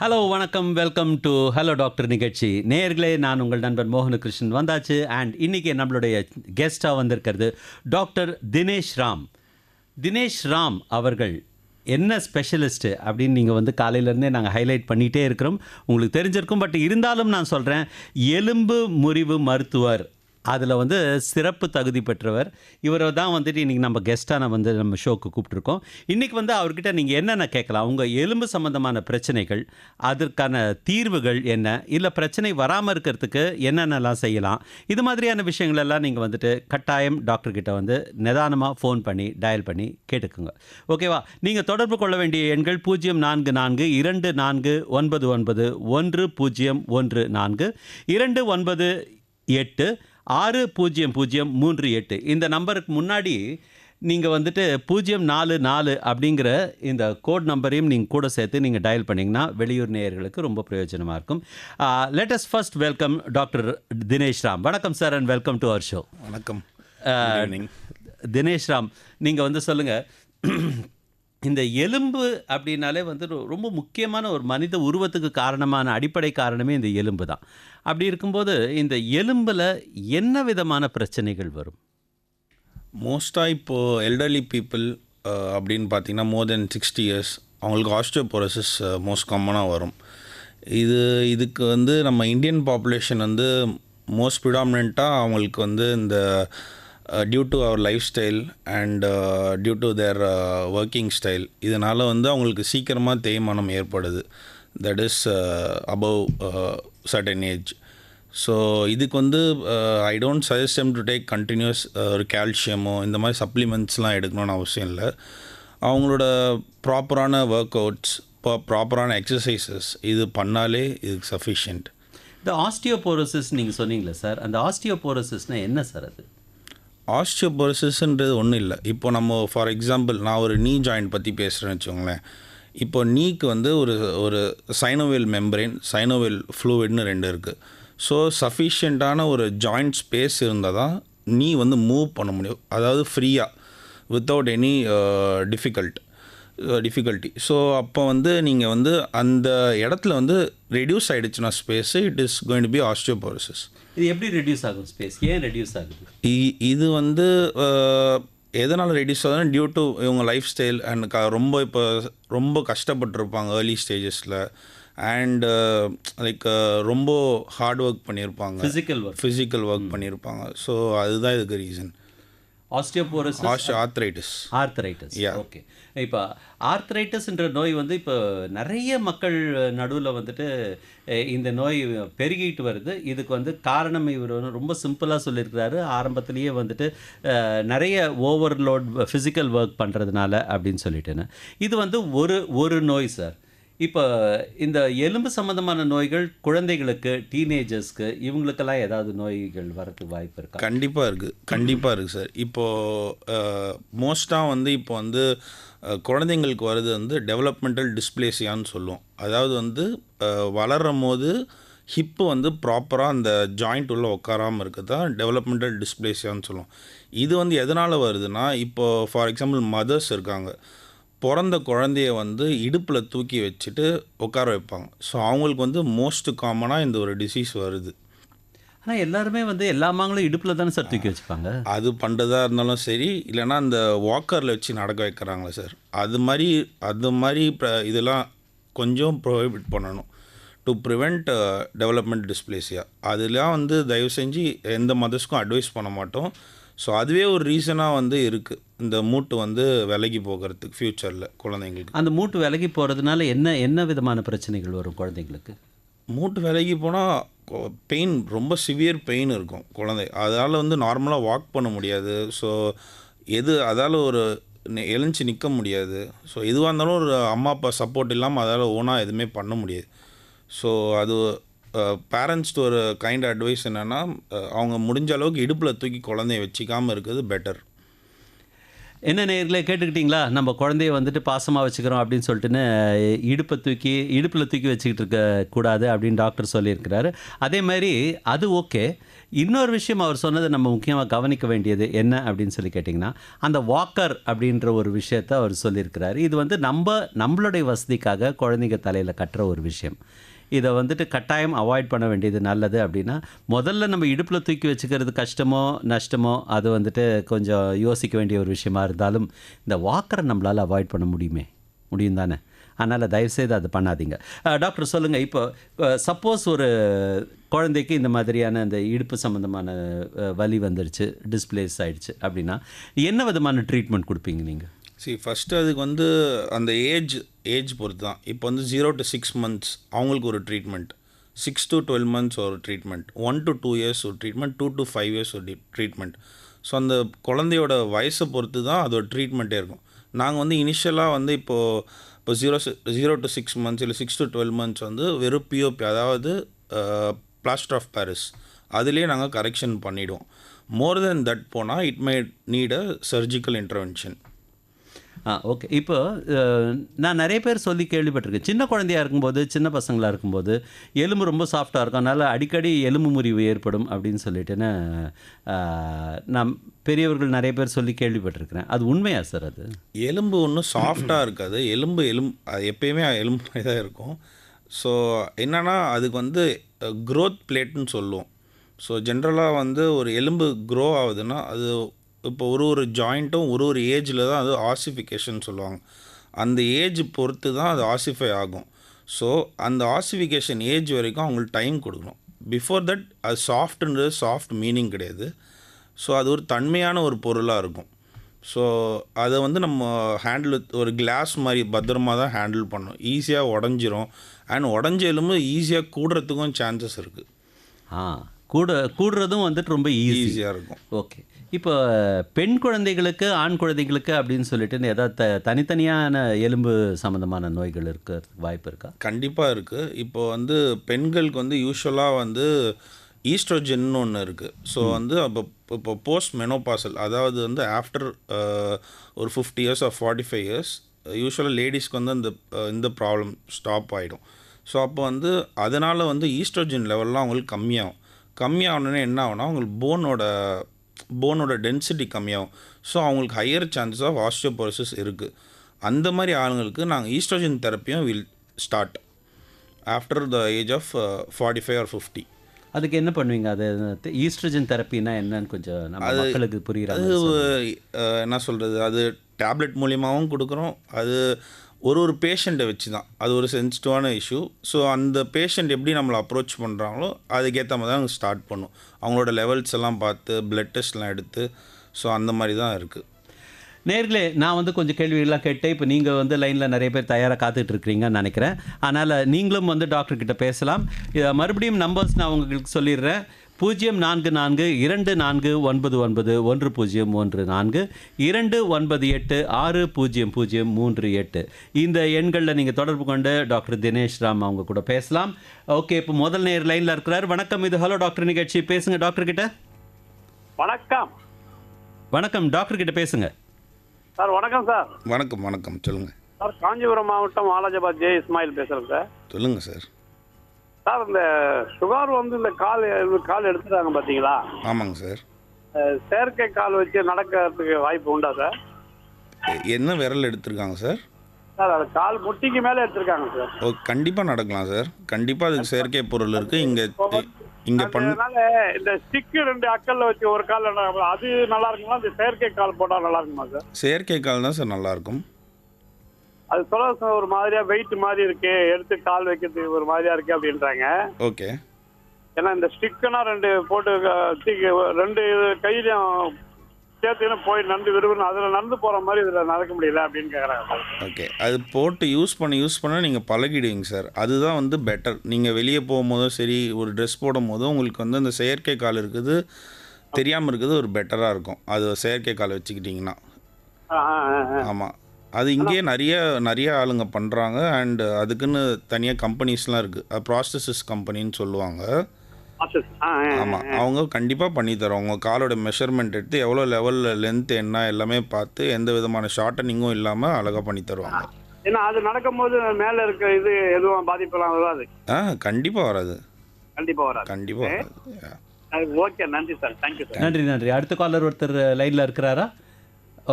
Hello வணக்கம் welcome to hello doctor நிகழ்ச்சி. நேயர்களே, நான் உங்கள் நண்பன் மோகனகிருஷ்ணன் வந்தாச்சு. அண்ட் இன்றைக்கி நம்மளுடைய கெஸ்ட்டாக வந்திருக்கிறது டாக்டர் தினேஷ் ராம். தினேஷ் ராம் அவர்கள் என்ன ஸ்பெஷலிஸ்ட்டு அப்படின்னு நீங்கள் வந்து காலையிலேருந்தே நாங்கள் ஹைலைட் பண்ணிகிட்டே இருக்கிறோம். உங்களுக்கு தெரிஞ்சிருக்கும். பட் இருந்தாலும் நான் சொல்கிறேன், எலும்பு முறிவு மருத்துவர், அதில் வந்து சிறப்பு தகுதி பெற்றவர். இவரை தான் வந்துட்டு இன்றைக்கி நம்ம கெஸ்ட்டாக வந்து நம்ம ஷோக்கு கூப்பிட்ருக்கோம். இன்றைக்கி வந்து அவர்கிட்ட நீங்கள் என்னென்ன கேட்கலாம், உங்கள் எலும்பு சம்மந்தமான பிரச்சனைகள், அதற்கான தீர்வுகள் என்ன, இல்லை பிரச்சனை வராமல் இருக்கிறதுக்கு என்னென்னலாம் செய்யலாம், இது மாதிரியான விஷயங்கள் எல்லாம் நீங்கள் வந்துட்டு கட்டாயம் டாக்டர்கிட்ட வந்து நிதானமாக ஃபோன் பண்ணி டயல் பண்ணி கேட்டுக்குங்க. ஓகேவா? நீங்கள் தொடர்பு கொள்ள வேண்டிய எண்கள் 0442991014 298 இந்த நம்பருக்கு முன்னாடி நீங்கள் வந்துட்டு 044 அப்படிங்கிற இந்த கோட் நம்பரையும் நீங்கள் கூட சேர்த்து நீங்கள் டயல் பண்ணிங்கன்னா வெளியூர் நேயர்களுக்கு ரொம்ப பிரயோஜனமாக இருக்கும். Let us first welcome doctor Dinesh Ram. வணக்கம் sir, and welcome to our show. வணக்கம். தினேஷ் ராம், நீங்கள் வந்து சொல்லுங்கள், இந்த எலும்பு அப்படின்னாலே வந்து ரொம்ப முக்கியமான ஒரு மனித உருவத்துக்கு காரணமான அடிப்படை காரணமே இந்த எலும்பு தான். அப்படி இருக்கும்போது இந்த எலும்பில் என்ன விதமான பிரச்சனைகள் வரும்? மோஸ்ட்டாக இப்போது எல்டர்லி பீப்புள் அப்படின்னு பார்த்தீங்கன்னா மோர் தென் 60 இயர்ஸ் அவங்களுக்கு ஆஸ்டியோபோரோசிஸ் மோஸ்ட் காமனாக வரும். இதுக்கு வந்து நம்ம இந்தியன் பாப்புலேஷன் வந்து மோஸ்ட் ப்ரிடாமினண்ட்டாக அவங்களுக்கு வந்து இந்த due to our life style and due to their working style, இதனால் வந்து அவங்களுக்கு சீக்கிரமாக தேய்மானம் ஏற்படுது. That is above certain age. So இதுக்கு வந்து I don't suggest them to take continuous ஒரு கால்சியமோ இந்த மாதிரி சப்ளிமெண்ட்ஸ்லாம் எடுக்கணும்னு அவசியம் இல்லை. அவங்களோட ப்ராப்பரான ஒர்க் அவுட்ஸ், ப்ராப்பரான எக்ஸசைசஸ் இது பண்ணாலே இதுக்கு சஃபிஷியன்ட். இந்த ஆஸ்டியோபோரோசிஸ் நீங்கள் சொன்னீங்களே சார், அந்த ஆஸ்டியோபோரோசிஸ்னால் என்ன சார்? அது ஆஸ்டியோபோரோசிஸ்ன்றது ஒன்றும் இல்லை. இப்போ நம்ம ஃபார் எக்ஸாம்பிள் நான் ஒரு நீ ஜாயிண்ட் பற்றி பேசுகிறேன்னு வச்சுக்கோங்களேன். இப்போ நீக்கு வந்து ஒரு சைனோவேல் மெம்பரேன், சைனோவேல் ஃப்ளூயிட்னு 2 இருக்குது. ஸோ சஃபிஷியண்ட்டான ஒரு ஜாயிண்ட் ஸ்பேஸ் இருந்தால் தான் நீ வந்து மூவ் பண்ண முடியும், அதாவது ஃப்ரீயாக, வித்தவுட் எனி டிஃபிகல்ட்டி. ஸோ அப்போ வந்து நீங்கள் வந்து அந்த இடத்துல வந்து ரெடியூஸ் ஆகிடுச்சுன்னா space, it is going to be osteoporosis. இது எப்படி ரெடியூஸ் ஆகும் ஸ்பேஸ்? ஏன் ரெடியூஸ் ஆகுது? இது வந்து எதனால் ரெடியூஸ் ஆகுதுன்னா டியூ டு இவங்க லைஃப் ஸ்டைல் அண்ட் ரொம்ப கஷ்டப்பட்டுருப்பாங்க ஏர்லி ஸ்டேஜஸில். அண்ட் லைக் ரொம்ப ஹார்ட் ஒர்க் பண்ணியிருப்பாங்க, ஃபிசிக்கல் ஒர்க் பண்ணியிருப்பாங்க. ஸோ அதுதான் இதுக்கு ரீசன். Osteoporosis, arthritis. ஓகே. இப்போ ஆர்த்ரைட்டிஸ்ன்ற நோய் வந்து இப்போ நிறைய மக்கள் நடுவில் வந்துட்டு இந்த நோய் பெருகிட்டு வருது. இதுக்கு வந்து காரணம் இவர் ரொம்ப சிம்பிளாக சொல்லியிருக்கிறாரு. ஆரம்பத்திலேயே வந்துட்டு நிறைய ஓவர்லோட் ஃபிசிக்கல் ஒர்க் பண்ணுறதுனால அப்படின்னு சொல்லிட்டேன்னு. இது வந்து ஒரு நோய் சார். இப்போ இந்த எலும்பு சம்மந்தமான நோய்கள் குழந்தைகளுக்கு, டீனேஜர்ஸ்க்கு, இவங்களுக்கெல்லாம் ஏதாவது நோய்கள் வரதுக்கு வாய்ப்பு இருக்கா? கண்டிப்பாக இருக்குது சார். இப்போது மோஸ்ட்டாக வந்து இப்போ வந்து குழந்தைங்களுக்கு வர்றது வந்து டெவலப்மெண்டல் டிஸ்பிளேசியான்னு சொல்லுவோம். அதாவது வந்து வளரும் போது ஹிப்பு வந்து ப்ராப்பராக அந்த ஜாயிண்ட் உள்ள உட்காராமல் இருக்குது தான் டெவலப்மெண்டல் டிஸ்பிளேசியான்னு சொல்லுவோம். இது வந்து எதனால் வருதுன்னா, இப்போது ஃபார் எக்ஸாம்பிள் மதர்ஸ் இருக்காங்க, பிறந்த குழந்தைய வந்து இடுப்பில் தூக்கி வச்சுட்டு உட்கார வைப்பாங்க. ஸோ அவங்களுக்கு வந்து மோஸ்ட் காமனாக இந்த ஒரு டிசீஸ் வருது. ஆனால் எல்லாருமே வந்து எல்லா அம்மாங்களும் இடுப்பில் தானே சார் தூக்கி வச்சுப்பாங்க. அது பண்ணுறதா இருந்தாலும் சரி, இல்லைனா அந்த வாக்கரில் வச்சு நடக்க வைக்கிறாங்களே சார், அது மாதிரி இதெல்லாம் கொஞ்சம் ப்ரொஹிபிட் பண்ணணும் டு ப்ரிவெண்ட் டெவலப்மெண்ட் டிஸ்பிளேசியா. அதெல்லாம் வந்து தயவு செஞ்சு எந்த மதர்ஸ்க்கும் அட்வைஸ் பண்ண மாட்டோம். ஸோ அதுவே ஒரு ரீசனாக வந்து இருக்குது இந்த மூட்டு வந்து விலகி போகிறதுக்கு ஃப்யூச்சரில் குழந்தைங்களுக்கு. அந்த மூட்டு விலகி போகிறதுனால என்ன விதமான பிரச்சனைகள் வரும் குழந்தைங்களுக்கு? மூட்டு விலகி போனால் பெயின், ரொம்ப சிவியர் பெயின் இருக்கும் குழந்தை. அதால் வந்து நார்மலாக வாக் பண்ண முடியாது. ஸோ அதால் ஒரு எழுஞ்சி நிற்க முடியாது. ஸோ எதுவாக இருந்தாலும் ஒரு அம்மா அப்பா சப்போர்ட் இல்லாமல் அதால் ஓனாக எதுவுமே பண்ண முடியாது. ஸோ அது பேரண்ட்ஸ்க்கு ஒரு கைண்ட் அட்வைஸ் என்னென்னா, அவங்க முடிஞ்ச அளவுக்கு இடுப்பில் தூக்கி குழந்தைய வச்சிக்காமல் இருக்கிறது பெட்டர். என்ன நேயர்களே கேட்டுக்கிட்டீங்களா? நம்ம குழந்தைய வந்துட்டு பாசமா வச்சுக்கிறோம் அப்படின்னு சொல்லிட்டுன்னு இடுப்புல தூக்கி வச்சுக்கிட்டு இருக்க கூடாது அப்படின்னு டாக்டர் சொல்லியிருக்கிறாரு. அதே மாரி அது ஓகே. இன்னொரு விஷயம் அவர் சொன்னது நம்ம முக்கியமா கவனிக்க வேண்டியது என்ன அப்படின்னு சொல்லி கேட்டிங்கன்னா, அந்த வாக்கர் அப்படின்ற ஒரு விஷயத்த அவர் சொல்லியிருக்கிறாரு. இது வந்து நம்மளுடைய வசதிக்காக குழந்தைங்க தலையில கட்டுற ஒரு விஷயம். இத வந்துட்டு கட்டாயம் அவாய்ட் பண்ண வேண்டியது நல்லது அப்படின்னா, முதல்ல நம்ம இடுப்புல தூக்கி வச்சுக்கிறது கஷ்டமோ, நஷ்டமோ அது வந்துட்டு கொஞ்சம் யோசிக்க வேண்டிய ஒரு விஷயமா இருந்தாலும், இந்த வாக்கர நம்மளால அவாய்ட் பண்ண முடியும் தானே? அதனால தயவுசெய்து அத பண்ணாதீங்க. டாக்டர் சொல்லுங்க, இப்போ சப்போஸ் ஒரு குழந்தைக்கு இந்த மாதிரியான இந்த இடுப்பு சம்மந்தமான வலி வந்துருச்சு, டிஸ்ப்ளேஸ் ஆயிடுச்சு அப்படின்னா, என்ன விதமான ட்ரீட்மெண்ட் குடுப்பீங்க நீங்க? ஃபஸ்ட்டு அதுக்கு வந்து அந்த ஏஜ் பொறுத்து தான். இப்போ வந்து 0 to 6 மந்த்ஸ் அவங்களுக்கு ஒரு ட்ரீட்மெண்ட், 6 to 12 மந்த்ஸ் ஒரு ட்ரீட்மெண்ட், 1 to 2 இயர்ஸ் ஒரு ட்ரீட்மெண்ட், 2 to 5 இயர்ஸ் ஒரு ட்ரீட்மெண்ட். ஸோ அந்த குழந்தையோட வயசை பொறுத்து தான் அதோட ட்ரீட்மெண்ட்டே இருக்கும். நாங்கள் வந்து இனிஷியலாக வந்து இப்போ 0 to 6 மந்த்ஸ் இல்லை 6 to 12 மந்த்ஸ் வந்து வெறும் பிஓபி, அதாவது பிளாஸ்டர் ஆஃப் பாரிஸ், அதுலேயே நாங்கள் கரெக்ஷன் பண்ணிவிடுவோம். மோர் தென் தட் போனால் it may need a surgical intervention. Okay. இப்போ நான் நெறைய பேர் சொல்லி கேள்விப்பட்டிருக்கேன். சின்ன குழந்தையா இருக்கும்போது, சின்ன பசங்களா இருக்கும்போது, எலும்பு ரொம்ப சாஃப்ட்டா இருக்கும். அதனால அடிக்கடி எலும்பு முறிவு ஏற்படும் அப்படின்னு சொல்லிட்டுன்னு, நான் பெரியவர்கள் நெறைய பேர் சொல்லி கேள்விப்பட்டிருக்கிறேன். அது உண்மையா சார் அது? எலும்பு ஒன்றும் சாஃப்டாக இருக்காது. அது எப்பயுமே எலும்பு மாதிரி தான் இருக்கும். ஸோ என்னென்னா அதுக்கு வந்து க்ரோத் பிளேட்னு சொல்லுவோம். ஸோ ஜென்ரலாக வந்து ஒரு எலும்பு க்ரோ ஆகுதுன்னா அது இப்போ ஒரு ஜாயிண்ட்டும் ஒரு ஏஜில் தான் அது ஆசிஃபிகேஷன் சொல்லுவாங்க. அந்த ஏஜ் பொறுத்து தான் அது ஆசிஃபை ஆகும். ஸோ அந்த ஆசிஃபிகேஷன் ஏஜ் வரைக்கும் அவங்களுக்கு டைம் கொடுக்கணும். பிஃபோர் தட் அது சாஃப்ட் மீனிங் கிடையாது. ஸோ அது ஒரு தன்மையான ஒரு பொருளாக இருக்கும். ஸோ அதை வந்து நம்ம ஒரு கிளாஸ் மாதிரி பத்திரமா தான் ஹேண்டில் பண்ணணும். ஈஸியாக உடஞ்சிரும். அண்ட் உடஞ்ச எலும்பு ஈஸியாக கூடுறதுக்கும் சான்சஸ் இருக்குது. கூடுறதும் வந்துட்டு ரொம்ப ஈஸியாக இருக்கும். ஓகே. இப்போ பெண் குழந்தைகளுக்கு, ஆண் குழந்தைகளுக்கு அப்படின்னு சொல்லிட்டு ஏதாவது தனித்தனியான எலும்பு சம்மந்தமான நோய்கள் இருக்கிறதுக்கு வாய்ப்பு இருக்கா? கண்டிப்பாக இருக்குது. இப்போ வந்து பெண்களுக்கு வந்து யூஸ்வலாக வந்து ஈஸ்ட்ரோஜன் ஒன்று இருக்குது. ஸோ வந்து இப்போ போஸ்ட் மெனோபாசல், அதாவது வந்து ஆஃப்டர் ஒரு 50 இயர்ஸ் ஆர் 45 இயர்ஸ் யூஸ்வலாக லேடிஸ்க்கு வந்து இந்த ப்ராப்ளம் ஸ்டாப் ஆகிடும். ஸோ அப்போ வந்து அதனால் வந்து ஈஸ்ட்ரோஜன் லெவல்லாம் அவங்களுக்கு கம்மியாகணுன்னே என்ன ஆகுனா அவங்களுக்கு போனோட டென்சிட்டி கம்மியாகும். ஸோ அவங்களுக்கு ஹையர் சான்சஸ் ஆஃப் ஆஸ்டியோபோரோசிஸ் இருக்குது. அந்த மாதிரி ஆளுங்களுக்கு நாங்கள் ஈஸ்ட்ரோஜன் தெரப்பியும் will start after the age of 45 or 50. அதுக்கு என்ன பண்ணுவீங்க? அது ஈஸ்ட்ரோஜன் தெரப்பினா என்னன்னு கொஞ்சம் நம்ம மக்களுக்கு புரியுற அது என்ன சொல்கிறது, அது டேப்லெட் மூலியமாகவும் கொடுக்குறோம். அது ஒரு பேஷண்ட்டை வச்சு தான், அது ஒரு சென்சிட்டிவான இஷ்யூ. ஸோ அந்த பேஷண்ட் எப்படி நம்மளை அப்ரோச் பண்ணுறாங்களோ அதுக்கேற்ற மாதிரி தான் ஸ்டார்ட் பண்ணும். அவங்களோட லெவல்ஸ் எல்லாம் பார்த்து பிளட் டெஸ்ட்லாம் எடுத்து, ஸோ அந்த மாதிரி தான் இருக்குது. நேர்களே, நான் வந்து கொஞ்சம் கேள்விகள்லாம் கேட்டேன். இப்போ நீங்கள் வந்து லைனில் நிறைய பேர் தயாராக காத்துட்ருக்கிறீங்கன்னு நினைக்கிறேன். அதனால் நீங்களும் வந்து டாக்டர்கிட்ட பேசலாம். மறுபடியும் நம்பர்ஸ் நான் உங்களுக்கு சொல்லிடுறேன். 0442499101 2986038. இந்த எண்களில் நீங்கள் தொடர்பு கொண்டு டாக்டர் தினேஷ் ராம் அவங்க கூட பேசலாம். ஓகே, இப்போ முதல் நேர் லைனில் இருக்கிறார். வணக்கம், இது ஹலோ டாக்டர் நிகழ்ச்சி. பேசுங்க டாக்டர் கிட்ட. வணக்கம் டாக்டர் கிட்ட பேசுங்க சார். வணக்கம் சார். வணக்கம் சொல்லுங்கள் சார். காஞ்சிபுரம் மாவட்டம் வாலாஜாபாத் ஜே இஸ்மாயில் பேசுகிறேன் சார். சொல்லுங்கள் சார். சார், இந்த சுகர் வந்து இந்த கால் எடுத்துட்டாங்க பார்த்தீங்களா? ஆமாங்க சார். செயற்கை கால் வச்சு நடக்கிறதுக்கு வாய்ப்பு உண்டா சார்? என்ன விரல் எடுத்திருக்காங்க சார்? சார், அது கால் முட்டிக்கு மேலே எடுத்திருக்காங்க சார். கண்டிப்பாக நடக்கலாம் சார். கண்டிப்பாக அதுக்கு செயற்கை பொருள் இருக்குது. இங்கே அதனால இந்த ஸ்டிக்கு 2 அக்கல்ல வச்சு ஒரு கால் அது நல்லா இருக்குங்களா? இந்த செயற்கை கால் போட்டால் நல்லா இருக்குமா சார்? செயற்கை கால் தான் சார் நல்லாயிருக்கும். அது சொல்ல ஒரு மாதிரியா வெயிட் மாதிரி இருக்கு, எடுத்து கால் வைக்கிறதுக்கு ஒரு மாதிரியா இருக்கு அப்படின்றாங்க. ஓகே. ஏன்னா இந்த ஸ்டிக்குனா 2 போட்டு 2 கையிலையும் சேர்த்துன்னு போய் விரும்புன்னு அதில் நடந்து போகிற மாதிரி இதில் நடக்க முடியல அப்படின்னு கேட்குறாங்க. ஓகே, அது போட்டு யூஸ் பண்ண நீங்கள் பழகிடுவீங்க சார். அதுதான் வந்து பெட்டர். நீங்கள் வெளியே போகும்போதும் சரி, ஒரு ட்ரெஸ் போடும் போதும் உங்களுக்கு வந்து அந்த செயற்கை கால் இருக்குது தெரியாமல் இருக்குது ஒரு பெட்டராக இருக்கும். அது செயற்கை கால் வச்சுக்கிட்டிங்கன்னா. ஆமாம், அது இங்கேயே நிறைய ஆளுங்க பண்ணுறாங்க. அண்ட் அதுக்குன்னு தனியாக கம்பெனிஸ்லாம் இருக்குது. ப்ராஸ்டசிஸ் கம்பெனின்னு சொல்லுவாங்க. ஆமாம், அவங்க கண்டிப்பாக பண்ணி தரோம். உங்கள் காலோட மெஷர்மெண்ட் எடுத்து எவ்வளோ லெவலில் லென்த் என்ன எல்லாமே பார்த்து எந்த விதமான ஷார்ட்டனிங்கும் இல்லாமல் அழகாக பண்ணி தருவாங்க. ஏன்னா அது நடக்கும்போது மேல இருக்க இது எதுவும் பாதிப்பெல்லாம் வராது. கண்டிப்பாக வராது. கண்டிப்பா வராது. கண்டிப்பாக வராது. ஓகே, நன்றி சார். Thank you sir. நன்றி நன்றி. அடுத்த காலர் ஒருத்தர் லைனில் இருக்கிறாரா?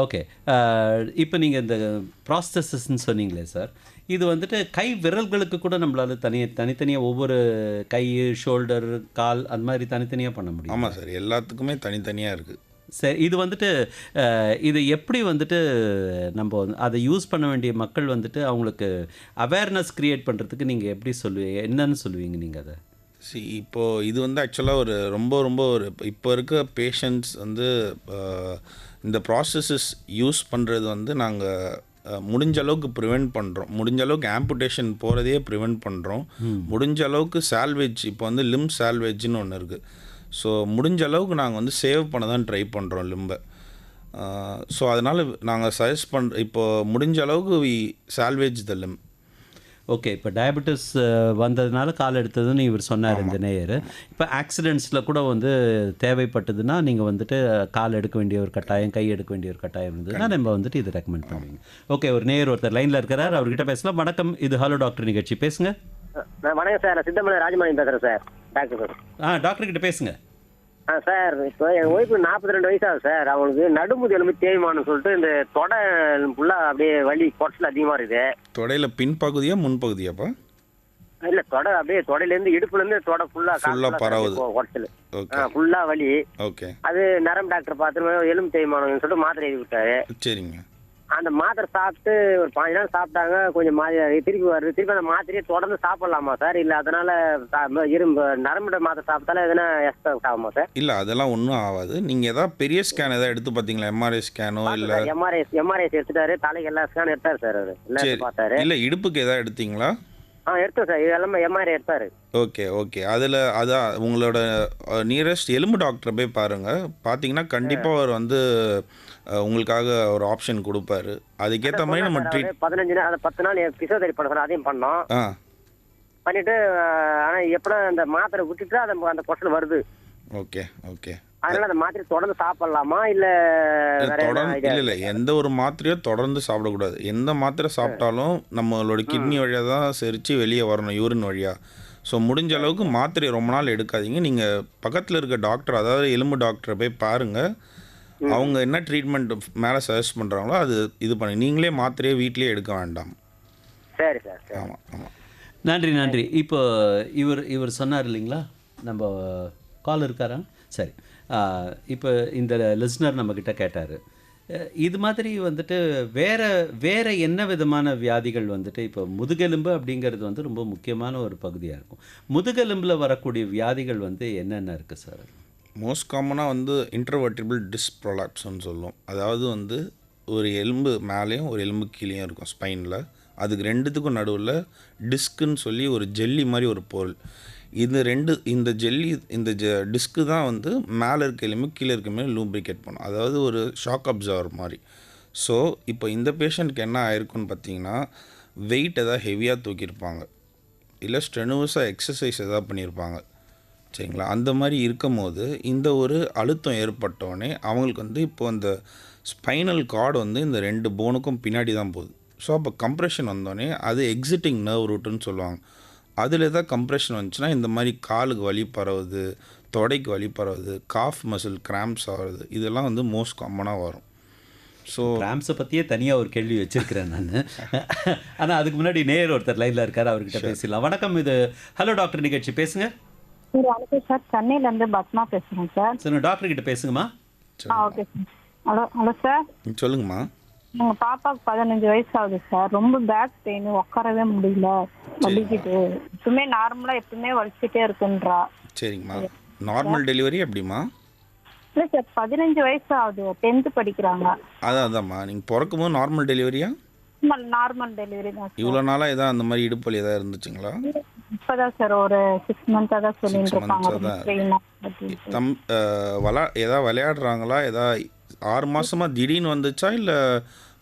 ஓகே. இப்போ நீங்கள் இந்த ப்ராஸ்தசிஸ்ன்னு சொன்னீங்களே சார், இது வந்துட்டு கை விரல்களுக்கு கூட நம்மளால தனித்தனியாக ஒவ்வொரு கை, ஷோல்டர், கால் அந்த மாதிரி தனித்தனியாக பண்ண முடியும். ஆமாம் சார், எல்லாத்துக்குமே தனித்தனியாக இருக்குது. சரி, இது வந்துட்டு இது எப்படி வந்துட்டு நம்ம அதை யூஸ் பண்ண வேண்டிய மக்கள் வந்துட்டு அவங்களுக்கு அவேர்னஸ் க்ரியேட் பண்ணுறதுக்கு நீங்கள் எப்படி சொல்லுவீங்க, என்னன்னு சொல்லுவீங்க நீங்கள் அதை? இப்போது இது வந்து ஆக்சுவலாக ஒரு ரொம்ப ரொம்ப ஒரு இப்போ இருக்க பேஷண்ட்ஸ் வந்து இந்த ப்ராசஸஸ் யூஸ் பண்ணுறது வந்து நாங்கள் முடிஞ்ச அளவுக்கு ப்ரிவெண்ட் பண்ணுறோம். முடிஞ்ச அளவுக்கு ஆம்புடேஷன் போகிறதையே ப்ரிவெண்ட் பண்ணுறோம். முடிஞ்ச அளவுக்கு சால்வேஜ், இப்போ வந்து லிம் சால்வேஜ்னு ஒன்று இருக்குது. ஸோ முடிஞ்ச அளவுக்கு நாங்கள் வந்து சேவ் பண்ண தான் ட்ரை பண்ணுறோம் லிம்பை. ஸோ அதனால் நாங்கள் சஜஸ்ட் இப்போது முடிஞ்ச அளவுக்கு we salvage the limb. Okay. இப்போ டயபெட்டிஸ் வந்ததுனால கால் எடுத்ததுன்னு இவர் சொன்னார் இந்த நேயர். இப்போ ஆக்சிடெண்ட்ஸில் கூட வந்து தேவைப்பட்டதுன்னா நீங்கள் வந்துட்டு கால் எடுக்க வேண்டிய ஒரு கட்டாயம், கை எடுக்க வேண்டிய ஒரு கட்டாயம் இருந்ததுன்னா நம்ம வந்துட்டு இது ரெக்கமெண்ட் பண்ணுவீங்க. ஓகே, ஒரு நேயர் ஒருத்தர் லைனில் இருக்கிறார், அவர்கிட்ட பேசலாம். வணக்கம், இது ஹலோ டாக்டர் நிகழ்ச்சி, பேசுங்க. வணக்கம் சார், நான் சித்தமலை ராஜமணி பேசுகிறேன் சார், டாக்டர் சார். டாக்டர் கிட்ட பேசுங்க. சார், இப்போ என் ஒய்ஃபு 42 வயசாகுது சார். அவங்களுக்கு நடுமுது எலும்பு தேய்மானம்னு சொல்லிட்டு இந்த தொடை ஃபுல்லாக அப்படியே வலி கொட்டல் அதிகமாக இருக்குது. தொடையில் பின்பகுதியா முன்பகுதியாப்பா? இல்லை, தொடை அப்படியே தொடையிலேருந்து இடுப்புலேருந்து தொடை ஃபுல்லாக பரவுது கொட்டல், ஃபுல்லாக வலி. ஓகே. அது நரம்பு டாக்டர் பார்த்து எலும்பு தேய்மானம்னு சொல்லிட்டு மாத்திரை எழுதி விட்டாரு. சரிங்க. அந்த மாத்திரை சாப்பிட்டு ஒரு 5 நாள் சாப்பிட்டாங்க, கொஞ்சம் மாதிரி திருப்பி வருது. திருப்பி அந்த மாத்திரையை தொடர்ந்து சாப்பிடலாமா சார்? இல்லை அதனால நரம்பு மாத்திரை சாப்பிட்டாலும் எதனா எக்ஸ்ட்ரா ஆகுமா சார்? இல்லை, அதெல்லாம் ஒன்றும் ஆகாது. நீங்கள் எதாவது பெரிய ஸ்கேன் எதாவது எடுத்து பார்த்தீங்களா? எம்ஆர்ஐ ஸ்கேனோ இல்லை? எம்ஆர்ஐ எடுத்துட்டாரு, தலைக்கு எல்லா ஸ்கேன் எடுத்தாரு சார். அவர் எல்லாம் பார்த்தாரு. இல்லை, இடுப்புக்கு எதாவது எடுத்தீங்களா? எடுத்தோம் சார், இது எல்லாமே எம்ஆர்ஐ எடுத்தாரு. Okay okay. அதில் அதான் உங்களோட நியரஸ்ட் எலும்பு டாக்டரை போய் பாருங்கள். பார்த்தீங்கன்னா கண்டிப்பாக அவர் வந்து உங்களுக்காக ஒரு ஆப்ஷன் கொடுப்பாரு. அதுக்கேற்ற மாதிரி நம்ம 15 நாள் 10 நாள் பிசியோதெரபி பண்ண சொன்னால் அதையும் பண்ணோம். பண்ணிட்டு ஆனால் எப்படா அந்த மாத்திரை விட்டுட்டு அந்த கொஸ்டின் வருது. Okay okay. அதனால அந்த மாத்திரை தொடர்ந்து சாப்பிடலாமா இல்லை? இல்லை, எந்த ஒரு மாத்திரையோ தொடர்ந்து சாப்பிடக்கூடாது. எந்த மாத்திரை சாப்பிட்டாலும் நம்மளோட கிட்னி வழியாக தான் செரித்து வெளியே வரணும், யூரின் வழியாக. ஸோ முடிஞ்ச அளவுக்கு மாத்திரையை ரொம்ப நாள் எடுக்காதீங்க. நீங்கள் பக்கத்தில் இருக்க டாக்டர், அதாவது எலும்பு டாக்டரை போய் பாருங்கள். அவங்க என்ன ட்ரீட்மெண்ட் மேலே சஜஸ்ட் பண்ணுறாங்களோ அது இது பண்ணி, நீங்களே மாத்திரையை வீட்லேயே எடுக்க வேண்டாம். சரி சார். ஆமாம் ஆமாம். நன்றி நன்றி. இப்போ இவர் சொன்னார் இல்லைங்களா, நம்ம கால் இருக்காரா? சரி. இப்போ இந்த லிஸ்னர் நம்மக்கிட்ட கேட்டார், இது மாதிரி வந்துட்டு வேறு என்ன விதமான வியாதிகள் வந்துட்டு, இப்போ முதுகெலும்பு அப்படிங்கிறது வந்து ரொம்ப முக்கியமான ஒரு பகுதியாக இருக்கும். முதுகெலும்பில் வரக்கூடிய வியாதிகள் வந்து என்னென்ன இருக்குது சார்? மோஸ்ட் காமனாக வந்து இன்டர்வர்டிபிள் டிஸ்க் ப்ரொலாப்ஸ்ன்னு சொல்லுவோம். அதாவது வந்து ஒரு எலும்பு மேலேயும் ஒரு எலும்பு கீழேயும் இருக்கும் ஸ்பைனில். அதுக்கு ரெண்டுத்துக்கும் நடுவில் டிஸ்க்குன்னு சொல்லி ஒரு ஜெல்லி மாதிரி ஒரு பொருள். இந்த ஜெல்லி டிஸ்க்கு தான் வந்து மேலே இருக்க எலும்பு கீழே இருக்க மாதிரி லூப்ரிகேட் பண்ணும். அதாவது ஒரு ஷாக் அப்சர்வர் மாதிரி. ஸோ இப்போ இந்த பேஷண்ட்டுக்கு என்ன ஆயிருக்குன்னு பார்த்தீங்கன்னா, வெயிட் எதாவது ஹெவியாக தூக்கியிருப்பாங்க, இல்லை ஸ்ட்ரெனுவஸாக எக்ஸசைஸ் எதாவது பண்ணியிருப்பாங்க, சரிங்களா? அந்த மாதிரி இருக்கும் போது இந்த ஒரு அழுத்தம் ஏற்பட்டோடனே அவங்களுக்கு வந்து இப்போ அந்த ஸ்பைனல் கார்டு வந்து இந்த 2 போனுக்கும் பின்னாடி தான் போகுது. ஸோ அப்போ கம்ப்ரெஷன் வந்தோடனே அது எக்ஸிட்டிங் நர்வ் ரூட்டுன்னு சொல்லுவாங்க. அதில் எதாவது கம்ப்ரெஷன் வந்துச்சுன்னா இந்த மாதிரி காலுக்கு வலி பரவுது, தொடைக்கு வலி பரவுது, காஃப் மசில் கிராம்ப்ஸ் ஆகுது, இதெல்லாம் வந்து மோஸ்ட் காமனாக வரும். ஸோ கிராம்ஸை பற்றியே தனியாக ஒரு கேள்வி வச்சுருக்கிறேன் நான். ஆனால் அதுக்கு முன்னாடி நேர் ஒருத்தர் லைனில் இருக்கார், அவர்கிட்ட பேசலாம். வணக்கம், இது ஹலோ டாக்டர் நிகழ்ச்சி, பேசுங்க. வணக்கம் சார், சென்னையிலேருந்து பத்மா பேசுகிறேன் சார். சரி, டாக்டர் கிட்ட பேசுங்கம்மா. Okay sir. Hello sir. சொல்லுங்கம்மா. எங்கள் பாப்பாவுக்கு 15 வயசு ஆகுது சார். ரொம்ப பேக் பெயின், உட்காரவே முடியல, வலிக்குது. எப்பவுமே நார்மலாக எப்பவுமே வலிச்சுட்டே இருக்குன்றா. சரிங்கம்மா. நார்மல் டெலிவரி எப்படிம்மா? இல்லை சார், 15 வயசு ஆகுது, 10th படிக்கிறாங்க. அதாம்மா, நீங்கள் பிறக்கும் போது நார்மல் டெலிவரியா? நார்மல் டெலிவரி தான் சார். இவ்வளோ நாளாக எதாவது அந்த மாதிரி இடுப்பு வலி எதாவது இருந்துச்சுங்களா? இப்போதான் சார் ஒரு 6 மந்த்தாக தான் சொல்லிட்டு இருக்காங்க. எதாவது விளையாடுறாங்களா? எதாவது 6 மாதமாக திடீர்னு வந்துச்சா இல்லை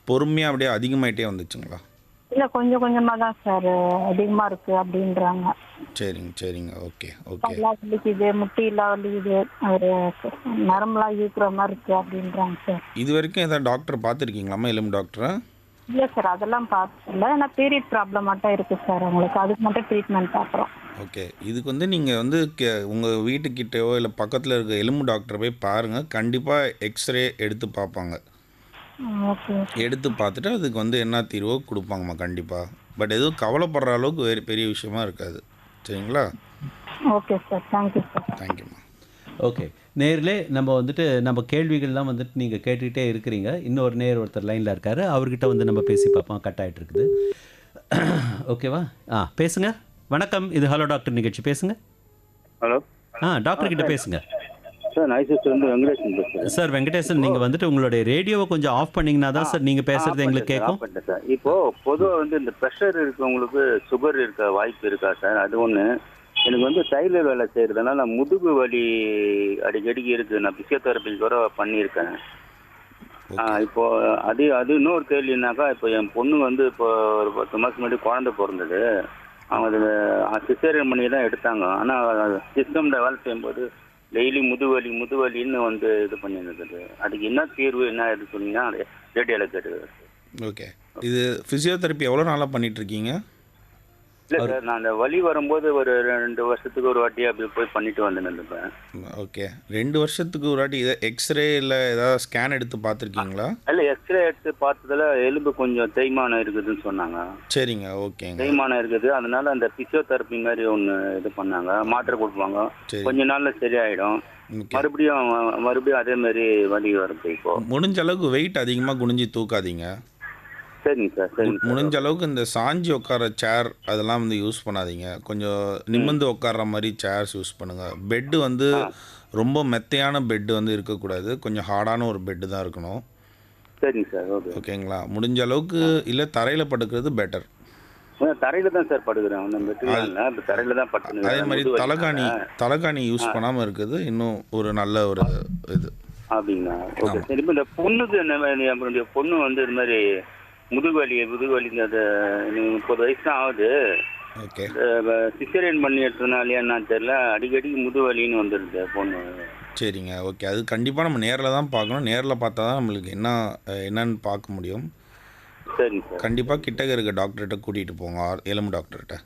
பொறுமையாக அப்படியே அதிகமாகிட்டே வந்துச்சுங்களா? இல்ல இல்ல கொஞ்சம் கொஞ்சமா தான் சார் அதிகமா இருக்கு அப்படின்றாங்க. சரிங்க ஓகே கால்லாம் வலிக்குது, முட்டியெல்லாம் வலிக்குது, ஒரு நரம்பெல்லாம் இழுக்கிற மாதிரி இருக்கு அப்படின்றாங்க சார். இது வரைக்கும் ஏதாவது டாக்டர் பார்த்துருக்கீங்களாம்மா, எலும்பு டாக்டரை? இல்ல சார் அதெல்லாம் பார்த்ததில்ல. ஆனா பீரியட் ப்ராப்ளம் மட்டும் இருக்கு சார் அவங்களுக்கு. அதுக்கு மட்டும் ட்ரீட்மெண்ட் பார்க்குறோம். ஓகே, இதுக்கு வந்து நீங்கள் வந்து உங்கள் வீட்டுக்கிட்டேயோ இல்லை பக்கத்தில் இருக்க எலும்பு டாக்டரை போய் பாருங்கள். கண்டிப்பாக எக்ஸ்ரே எடுத்து பார்ப்பாங்க. ஓகே எடுத்து பார்த்துட்டு அதுக்கு வந்து என்ன தீர்வோ கொடுப்பாங்கம்மா கண்டிப்பாக. பட் எதுவும் கவலைப்படுற அளவுக்கு வேறு பெரிய விஷயமா இருக்காது. சரிங்களா? Okay sir, thank you sir. தேங்க்யூம்மா. ஓகே நேர்லே நம்ம வந்துட்டு நம்ம கேள்விகள்லாம் வந்துட்டு நீங்கள் கேட்டுக்கிட்டே இருக்கிறீங்க. இன்னொரு நேர் ஒருத்தர் லைனில் இருக்கார், அவர்கிட்ட வந்து நம்ம பேசி பார்ப்போம். கட் ஆகிட்டு இருக்குது. ஓகேவா? பேசுங்க. வணக்கம், இது ஹலோ டாக்டர் நிகழ்ச்சி. பேசுங்க. ஹலோ. டாக்டர் கிட்ட பேசுங்க சார். நைசஸ்லேருந்து வெங்கடேசன் பேசுகிறேன் சார். வெங்கடேசன், நீங்கள் வந்துட்டு உங்களுடைய ரேடியோவை கொஞ்சம் ஆஃப் பண்ணிங்கன்னா தான் சார் நீங்கள் பேசுகிறது எங்களுக்கு கேட்கும். சார், இப்போது பொதுவாக வந்து இந்த ப்ரெஷர் இருக்கவங்களுக்கு சுகர் இருக்க வாய்ப்பு இருக்கா சார்? அது ஒன்று. எனக்கு வந்து தைல வேலை செய்கிறதுனால முதுகு வலி அடிக்கடிக்கு இருக்குது. நான் பிசியோதெரப்பி கூட பண்ணியிருக்கேன். இப்போ அது இன்னொரு கேள்வினாக்கா, இப்போ என் பொண்ணு வந்து இப்போ ஒரு 10 மாதம் முன்னாடி குழந்தை பிறந்தது. அவங்க அது சிசேரியன் பண்ணி தான் எடுத்தாங்க. ஆனால் சிஸ்டமில் வேலை செய்யும்போது டெய்லி முதுவலின்னு வந்து இது பண்ணியிருந்தது. அதுக்கு என்ன தீர்வு என்ன இது சொன்னீங்கன்னா ரேடியோவில் கேட்டு. ஓகே, இது ஃபிசியோதெரப்பி எவ்வளோ நாளாக பண்ணிகிட்ருக்கீங்க? இல்லை சார், நான் அந்த வலி வரும்போது ஒரு 2 வருஷத்துக்கு ஒரு வாட்டி அப்படி போய் பண்ணிட்டு வந்துருப்பேன். ஓகே, 2 வருஷத்துக்கு ஒரு வாட்டி இதை எக்ஸ்ரே இல்லை ஏதாவது ஸ்கேன் எடுத்து பார்த்துருக்கீங்களா? இல்லை, எக்ஸ்ரே எடுத்து பார்த்ததுல எலும்பு கொஞ்சம் தேய்மானம் இருக்குதுன்னு சொன்னாங்க. சரிங்க, ஓகேங்க. தேய்மானம் இருக்குது, அதனால அந்த பிசியோதெரப்பி மாதிரி ஒன்று இது பண்ணாங்க. மாத்திரை கொடுப்பாங்க, கொஞ்ச நாளில் சரியாயிடும். மறுபடியும் அதே மாதிரி வலி வருது. இப்போ முடிஞ்ச அளவுக்கு வெயிட் அதிகமாக குனிஞ்சு தூக்காதீங்க. சரிங்க சார், சரிங்க. முடிஞ்ச அளவுக்கு இந்த சாஞ்சி உட்கார சேர் அதெல்லாம் வந்து யூஸ் பண்ணாதீங்க. கொஞ்சம் நிமிர்ந்து உட்கார்ற மாதிரி சேர்ஸ் யூஸ் பண்ணுங்கள். பெட்டு வந்து ரொம்ப மெத்தையான பெட்டு வந்து இருக்கக்கூடாது. கொஞ்சம் ஹார்டான ஒரு பெட்டு தான் இருக்கணும். சரிங்க சார், ஓகே. ஓகேங்களா? முடிஞ்ச அளவுக்கு இல்லை தரையில் படுக்கிறது பெட்டர். தரையில தான் சார் படுக்கிறேன். தரையில தான் படுத்து. அதே மாதிரி தலைகாணி யூஸ் பண்ணாமல் இருக்குது இன்னும் ஒரு நல்ல ஒரு இது. அப்படிங்களா? Okay sir. இப்போ இந்த பொண்ணுக்கு என்னுடைய பொண்ணு வந்து இது மாதிரி முதுகுவலி அது 30 வயசு தான் ஆகுது. ஓகே, சிசேரியன் பண்ணி எடுத்ததுனால என்னன்னு தெரியல, அடிக்கடி முதுகுவலின்னு வந்துடுது பொண்ணு. சரிங்க, ஓகே. அது கண்டிப்பாக நம்ம நேரில் தான் பார்க்கணும். நேரில் பார்த்தா தான் நம்மளுக்கு என்னன்னு பார்க்க முடியும். சரிங்க சார். கண்டிப்பாக கிட்டக்க இருக்க டாக்டர்கிட்ட கூட்டிகிட்டு போங்க, எலும்பு டாக்டர்கிட்ட.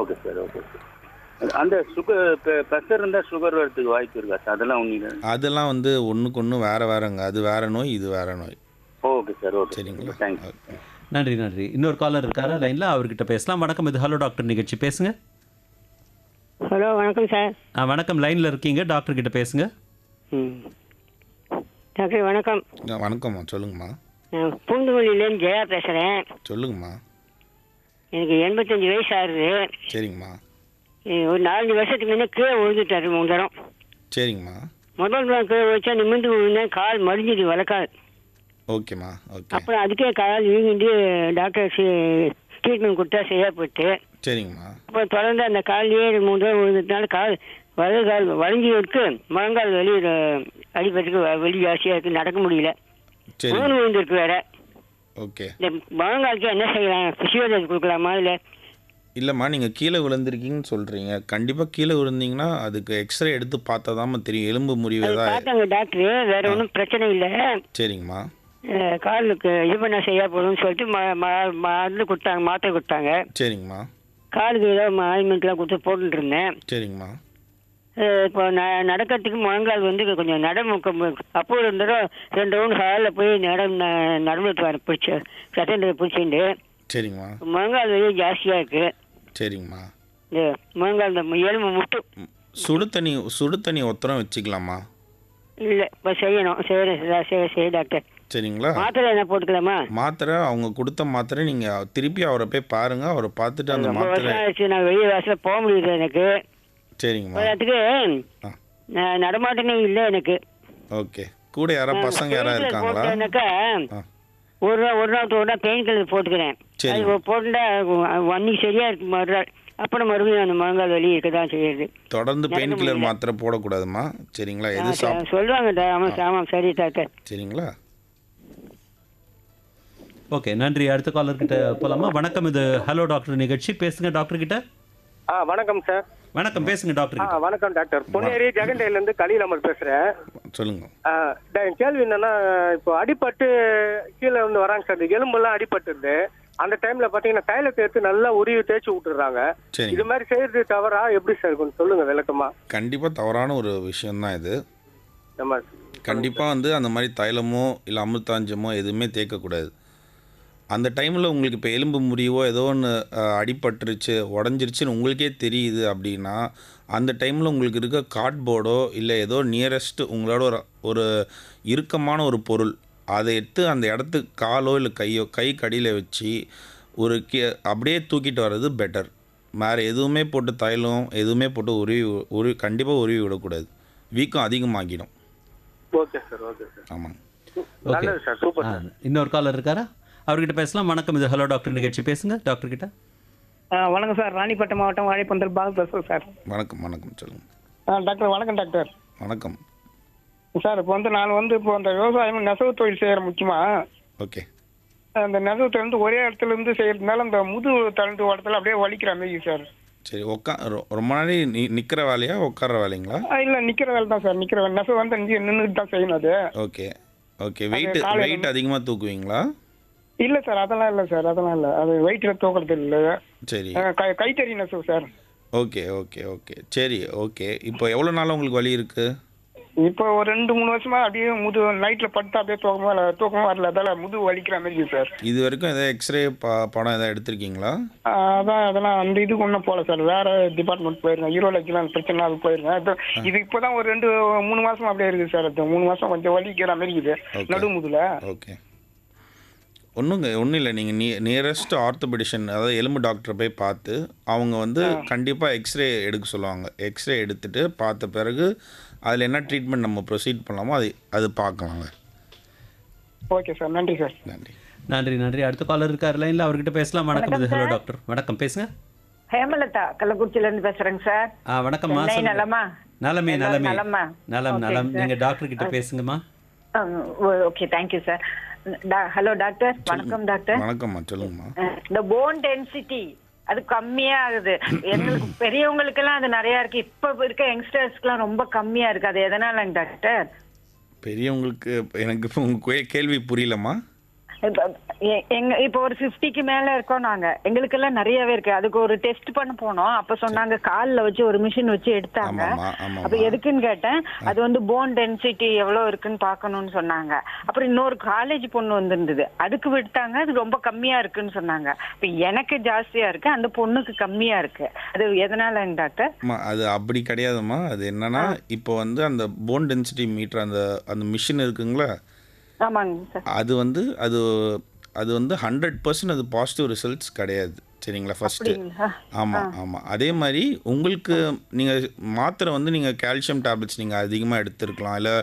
Okay sir, okay sir. அந்த ப்ரெஷர் இருந்தால் சுகர் வரதுக்கு வாய்ப்பு இருக்கா சார்? அதெல்லாம் ஒன்றும் அதெல்லாம் வந்து ஒன்றுக்கு ஒன்று வேறுங்க. அது வேறு நோய், இது வேறு நோய். Okay sir, okay. சரிங்களா? தேங்க்யூ. நன்றி. இன்னொரு காலர் இருக்காரா லைனில், அவர்கிட்ட பேசலாம். வணக்கம், இது ஹலோ டாக்டர் நிகழ்ச்சி. பேசுங்க. ஹலோ, வணக்கம் சார். வணக்கம், லைனில் இருக்கீங்க, டாக்டர் கிட்ட பேசுங்க. டாக்டர் வணக்கம். வணக்கம்மா, சொல்லுங்கம்மா. நான் பூந்துமல்லியிலேருந்து ஜெயா பேசுகிறேன். சொல்லுங்கம்மா. எனக்கு 85 வயசு ஆகுது. சரிங்கம்மா. ஒரு 4 வருஷத்துக்கு முன்னே கீழே விழுந்துட்டாரு 3 தரம். சரிங்கம்மா. முதல் தரம் கீழே வச்சா நிமிர்ந்து விழுந்தேன், கால் மடிஞ்சிது வளர்க்காது. ஓகேம்மா, ஓகே. அப்புறம் அதுக்கே கால் வீங்கிட்டு டாக்டர் ட்ரீட்மெண்ட் கொடுத்தா சரியாக போயிட்டு. சரிங்கம்மா. அப்புறம் தொடர்ந்து அந்த கால்லையே 3 தரம் விழுந்ததுனால வலது கால் வளைஞ்சி இருக்கு, முழங்கால் வலி அடிப்பதுக்கு வலி ஜாஸ்தியாக இருக்குது, நடக்க முடியல. சரி, விழுந்துருக்கு வேற. ஓகே. இந்த முழங்காலுக்கு என்ன செய்யலாம்? பிசியோதெரபி கொடுக்கலாமா? இல்லை இல்லைம்மா, நீங்கள் கீழே விழுந்திருக்கீங்கன்னு சொல்கிறீங்க. கண்டிப்பாக கீழே விழுந்தீங்கன்னா அதுக்கு எக்ஸ்ரே எடுத்து பார்த்தா தான் தெரியும் எலும்பு முறிவதா. பார்த்தாங்க டாக்டரு, வேற ஒன்றும் பிரச்சனை இல்லை. சரிங்கம்மா. காலுக்கு இது பண்ண செய்யா போதும்னு சொல்லிட்டு மருந்து கொடுத்தாங்க, மாத்திரை கொடுத்தாங்க. சரிங்கம்மா. காலுக்கு ஏதோ ஆயின்மெண்ட்லாம் கொடுத்து போட்டுட்டு இருந்தேன். சரிங்கம்மா. இப்போ நடக்கிறதுக்கு முழங்கால் வந்து கொஞ்சம் அப்போ 2 ரவுண்ட் ஹாலில் போய் நடந்துட்டு வரேன், பிடிச்சி செகண்டரி பிடிச்சிட்டு. சரிங்கம்மா. முழங்கால் வலி ஜாஸ்தியாக இருக்குது. சரிங்கம்மா. இந்த முழங்கால் இந்த எலும்பு முட்டு. சுடு தண்ணி ஒத்தரம் வச்சுக்கலாமா? இல்லை, இப்போ செய்யணும். சரி டாக்டர். சரிங்களா? மாத்திரை என்ன போட்டுக்கலாமா? மாத்திரை அவங்க கொடுத்த மாத்திரை நீங்கள் திருப்பி அவரை போய் பாருங்க. அவரை பார்த்துட்டு அந்த மாத்திரை நான் வெளியே வாசலில் போக முடியுது எனக்கு. சரிங்கம்மா. அதுக்கு நடமாட்டமே இல்லை எனக்கு. ஓகே, கூட யாராவது பசங்க யாராவது இருக்காங்களா? போட்டேன்னாக்கா ஒரு நாள் பெயின் கில்லர் போட்டுக்கிறேன். அது போட்டுட்டா அன்னைக்கு சரியா இருக்கு, மறுநாள் அப்புறம் மறுபடியும் அந்த முழங்கால் வலி இருக்க தான் செய்யுது. தொடர்ந்து பெயின் கில்லர் மாத்திரை போடக்கூடாதுமா. சரிங்களா? எது சொல்லுவாங்க. ஆமாம் சரி டாக்டர். சரிங்களா? ஓகே, நன்றி. அடுத்த காலர் கிட்ட போலாமா? வணக்கம், இது ஹலோ டாக்டர் நிகழ்ச்சி. பேசுங்க டாக்டர் கிட்ட. வணக்கம் சார். வணக்கம், பேசுங்க டாக்டர் கிட்ட. வணக்கம் டாக்டர். பொன்னேரி ஜெகண்டையில இருந்து கலீல் அமர் பேசுறேன். சொல்லுங்க. என் கேள்வி என்னன்னா, இப்போ அடிபட்டு கீழே வந்து வராங்க சார், இந்த எலும்பெல்லாம் அடிபட்டுருது. அந்த டைம்ல பாத்தீங்கன்னா தைலத்தை எடுத்து நல்லா உருவி தேய்ச்சி விட்டுறாங்க. சரி, இது மாதிரி செய்யறது தவறா எப்படி சார், கொஞ்சம் சொல்லுங்க விளக்கமா. கண்டிப்பாக தவறான ஒரு விஷயம்தான் இது. நம்ம கண்டிப்பாக வந்து அந்த மாதிரி தைலமோ இல்லை அமிர்தாஞ்சமோ எதுவுமே தேய்க்கக்கூடாது. அந்த டைமில் உங்களுக்கு இப்போ எலும்பு முறிவோ ஏதோ ஒன்று அடிபட்டுருச்சு, உடஞ்சிருச்சுன்னு உங்களுக்கே தெரியுது அப்படின்னா, அந்த டைமில் உங்களுக்கு இருக்க கார்ட்போர்டோ இல்லை ஏதோ நியரஸ்ட்டு உங்களோட ஒரு இறுக்கமான ஒரு பொருள் அதை எடுத்து அந்த இடத்துக்கு காலோ இல்லை கையோ கை கடியில் வச்சு ஒரு அப்படியே தூக்கிட்டு வர்றது பெட்டர். வேறு எதுவுமே போட்டு தைலம் எதுவுமே போட்டு உருவி கண்டிப்பாக உருவி விடக்கூடாது. வீக்கம் அதிகமாகிடும். Okay sir, okay sir. ஆமாங்க. ஓகே நல்லது சார், சூப்பர் சார். இன்னொரு காலர் இருக்காரா? அவர்கிட்ட பேசலாம். வணக்கம், இது ஹலோ டாக்டர் நிகழ்ச்சி. பேசுங்க டாக்டர் கிட்ட. வணக்கம் சார். ராணிப்பேட்டை மாவட்டம் வாழைப்பந்தல் பால் பேசுகிறேன் சார். வணக்கம். வணக்கம், சொல்லுங்கள். டாக்டர் வணக்கம் டாக்டர். வணக்கம் சார், இப்போ வந்து நான் வந்து இப்போ அந்த விவசாயம் நெசவு தொழில் செய்கிறேன் முக்கியமாக. ஓகே. அந்த நெசவு தொழில் வந்து ஒரே இடத்துல இருந்து செய்யறதுனால அந்த முதுகு தண்டு இடத்துல அப்படியே வலிக்கிற மாதிரி சார். சரி, ரொம்ப நாளை நிற்கிற வேலையா உட்கார்ற வேலைங்களா? இல்லை, நிற்கிற வேலை தான் சார். நிற்கிற வேலை நெசவு வந்து நின்றுட்டு தான் செய்யணும் அது. Okay okay. வெயிட் அதிகமாக தூக்குவீங்களா? இல்லை சார், அதெல்லாம் இல்லை சார், அதெல்லாம் இல்லை. அது வெயிட்டில் தூக்குறது இல்லை. சரி, கைத்தறி நெசவு சார். Okay okay okay. சரி, ஓகே. இப்போ எவ்வளோ நாளாக உங்களுக்கு வலி இருக்குது? இப்போ ஒரு 2-3 வருஷமா அப்படியே நைட்ல படுத்தா அப்படியே தூக்கமா வரல, அதால முதுகு வலிக்கிற மாதிரி சார். இது வரைக்கும் ஏதாவது எக்ஸ்ரே படம் ஏதாவது எடுத்திருக்கீங்களா? அதெல்லாம் அந்த இதுக்கு ஒன்றும் போகல சார். வேற டிபார்ட்மெண்ட் போயிருக்கேன், யூரோலஜிலாம் பிரச்சனை அது போயிருக்கேன். இது இப்போதான் ஒரு 2-3 மாசம் அப்படியே இருக்குது சார். அது 3 மாசம் கொஞ்சம் வலிக்கிற மாதிரி இருக்குது நடுமுதுல. ஓகே, ஒன்றும் இல்லை. நீங்கள் நியரஸ்ட் ஆர்த்தோபெடிஷன், அதாவது எலும்பு டாக்டரை போய் பார்த்து அவங்க வந்து கண்டிப்பாக எக்ஸ்ரே எடுக்க சொல்லுவாங்க. எக்ஸ்ரே எடுத்துகிட்டு பார்த்த பிறகு அதில் என்ன ட்ரீட்மெண்ட் நம்ம ப்ரொசீட் பண்ணலாமோ அது பார்க்கலாங்க. ஓகே சார், நன்றி சார். நன்றி நன்றி நன்றி. அடுத்த காலர் இருக்கார் லைன்ல, அவர்கிட்ட பேசலாம். வணக்கம், இது ஹலோ டாக்டர். வணக்கம், பேசுங்க. ஹேமலதா கள்ளக்குறிச்சியில இருந்து பேசுறேங்க சார். வணக்கம்மா. நலமா? நலமே நலமே நலமா? நலம் Okay, நலம். sir. நீங்க டாக்டர் கிட்ட பேசுங்கம்மா. Okay, thank you sir. Hello doctor. வணக்கம் டாக்டர். வணக்கம்மா, சொல்லுங்கம்மா. இந்த போன் டென்சிட்டி அது கம்மியா ஆகுது. எங்களுக்கு பெரியவங்களுக்கு எல்லாம் அது நிறைய இருக்கு. இப்ப இருக்க யங்ஸ்டர்ஸ்க்கு எல்லாம் ரொம்ப கம்மியா இருக்கு. அது எதனாலங்க டாக்டர்? பெரியவங்களுக்கு எனக்கு இப்போ உங்கள் கேள்வி புரியலம்மா. இப்போ ஒரு 50க்கு மேல இருக்கோம் நாங்க. எங்களுக்கு எல்லாம் நிறையவே இருக்கு. அதுக்கு ஒரு டெஸ்ட் பண்ண போனோம். அப்ப சொன்னாங்க கால்ல வச்சு ஒரு மிஷின் வச்சு எடுத்தாங்க. அப்ப எதுக்குன்னு கேட்டேன். அது வந்து போன் டென்சிட்டி எவ்வளவு இருக்குன்னு பாக்கணும்னு சொன்னாங்க. அப்புறம் இன்னொரு காலேஜ் பொண்ணு வந்திருந்தது, அதுக்கு விட்டாங்க. அது ரொம்ப கம்மியா இருக்குன்னு சொன்னாங்க. இப்ப எனக்கு ஜாஸ்தியா இருக்கு, அந்த பொண்ணுக்கு கம்மியா இருக்கு. அது எதனாலங்க டாக்டர்? அது அப்படி கிடையாதும்மா. அது என்னன்னா, இப்போ வந்து அந்த போன் டென்சிட்டி மீட்டர் அந்த மிஷின் இருக்குங்களா, ஆமாங்க சார். அது வந்து 100% அது பாசிட்டிவ் ரிசல்ட்ஸ் கிடையாது. சரிங்களா, ஃபஸ்ட்டு. ஆமாம். அதே மாதிரி உங்களுக்கு நீங்கள் மாத்திரை வந்து நீங்கள் கால்சியம் டேப்லெட்ஸ் நீங்கள் அதிகமாக எடுத்துருக்கலாம், இல்லை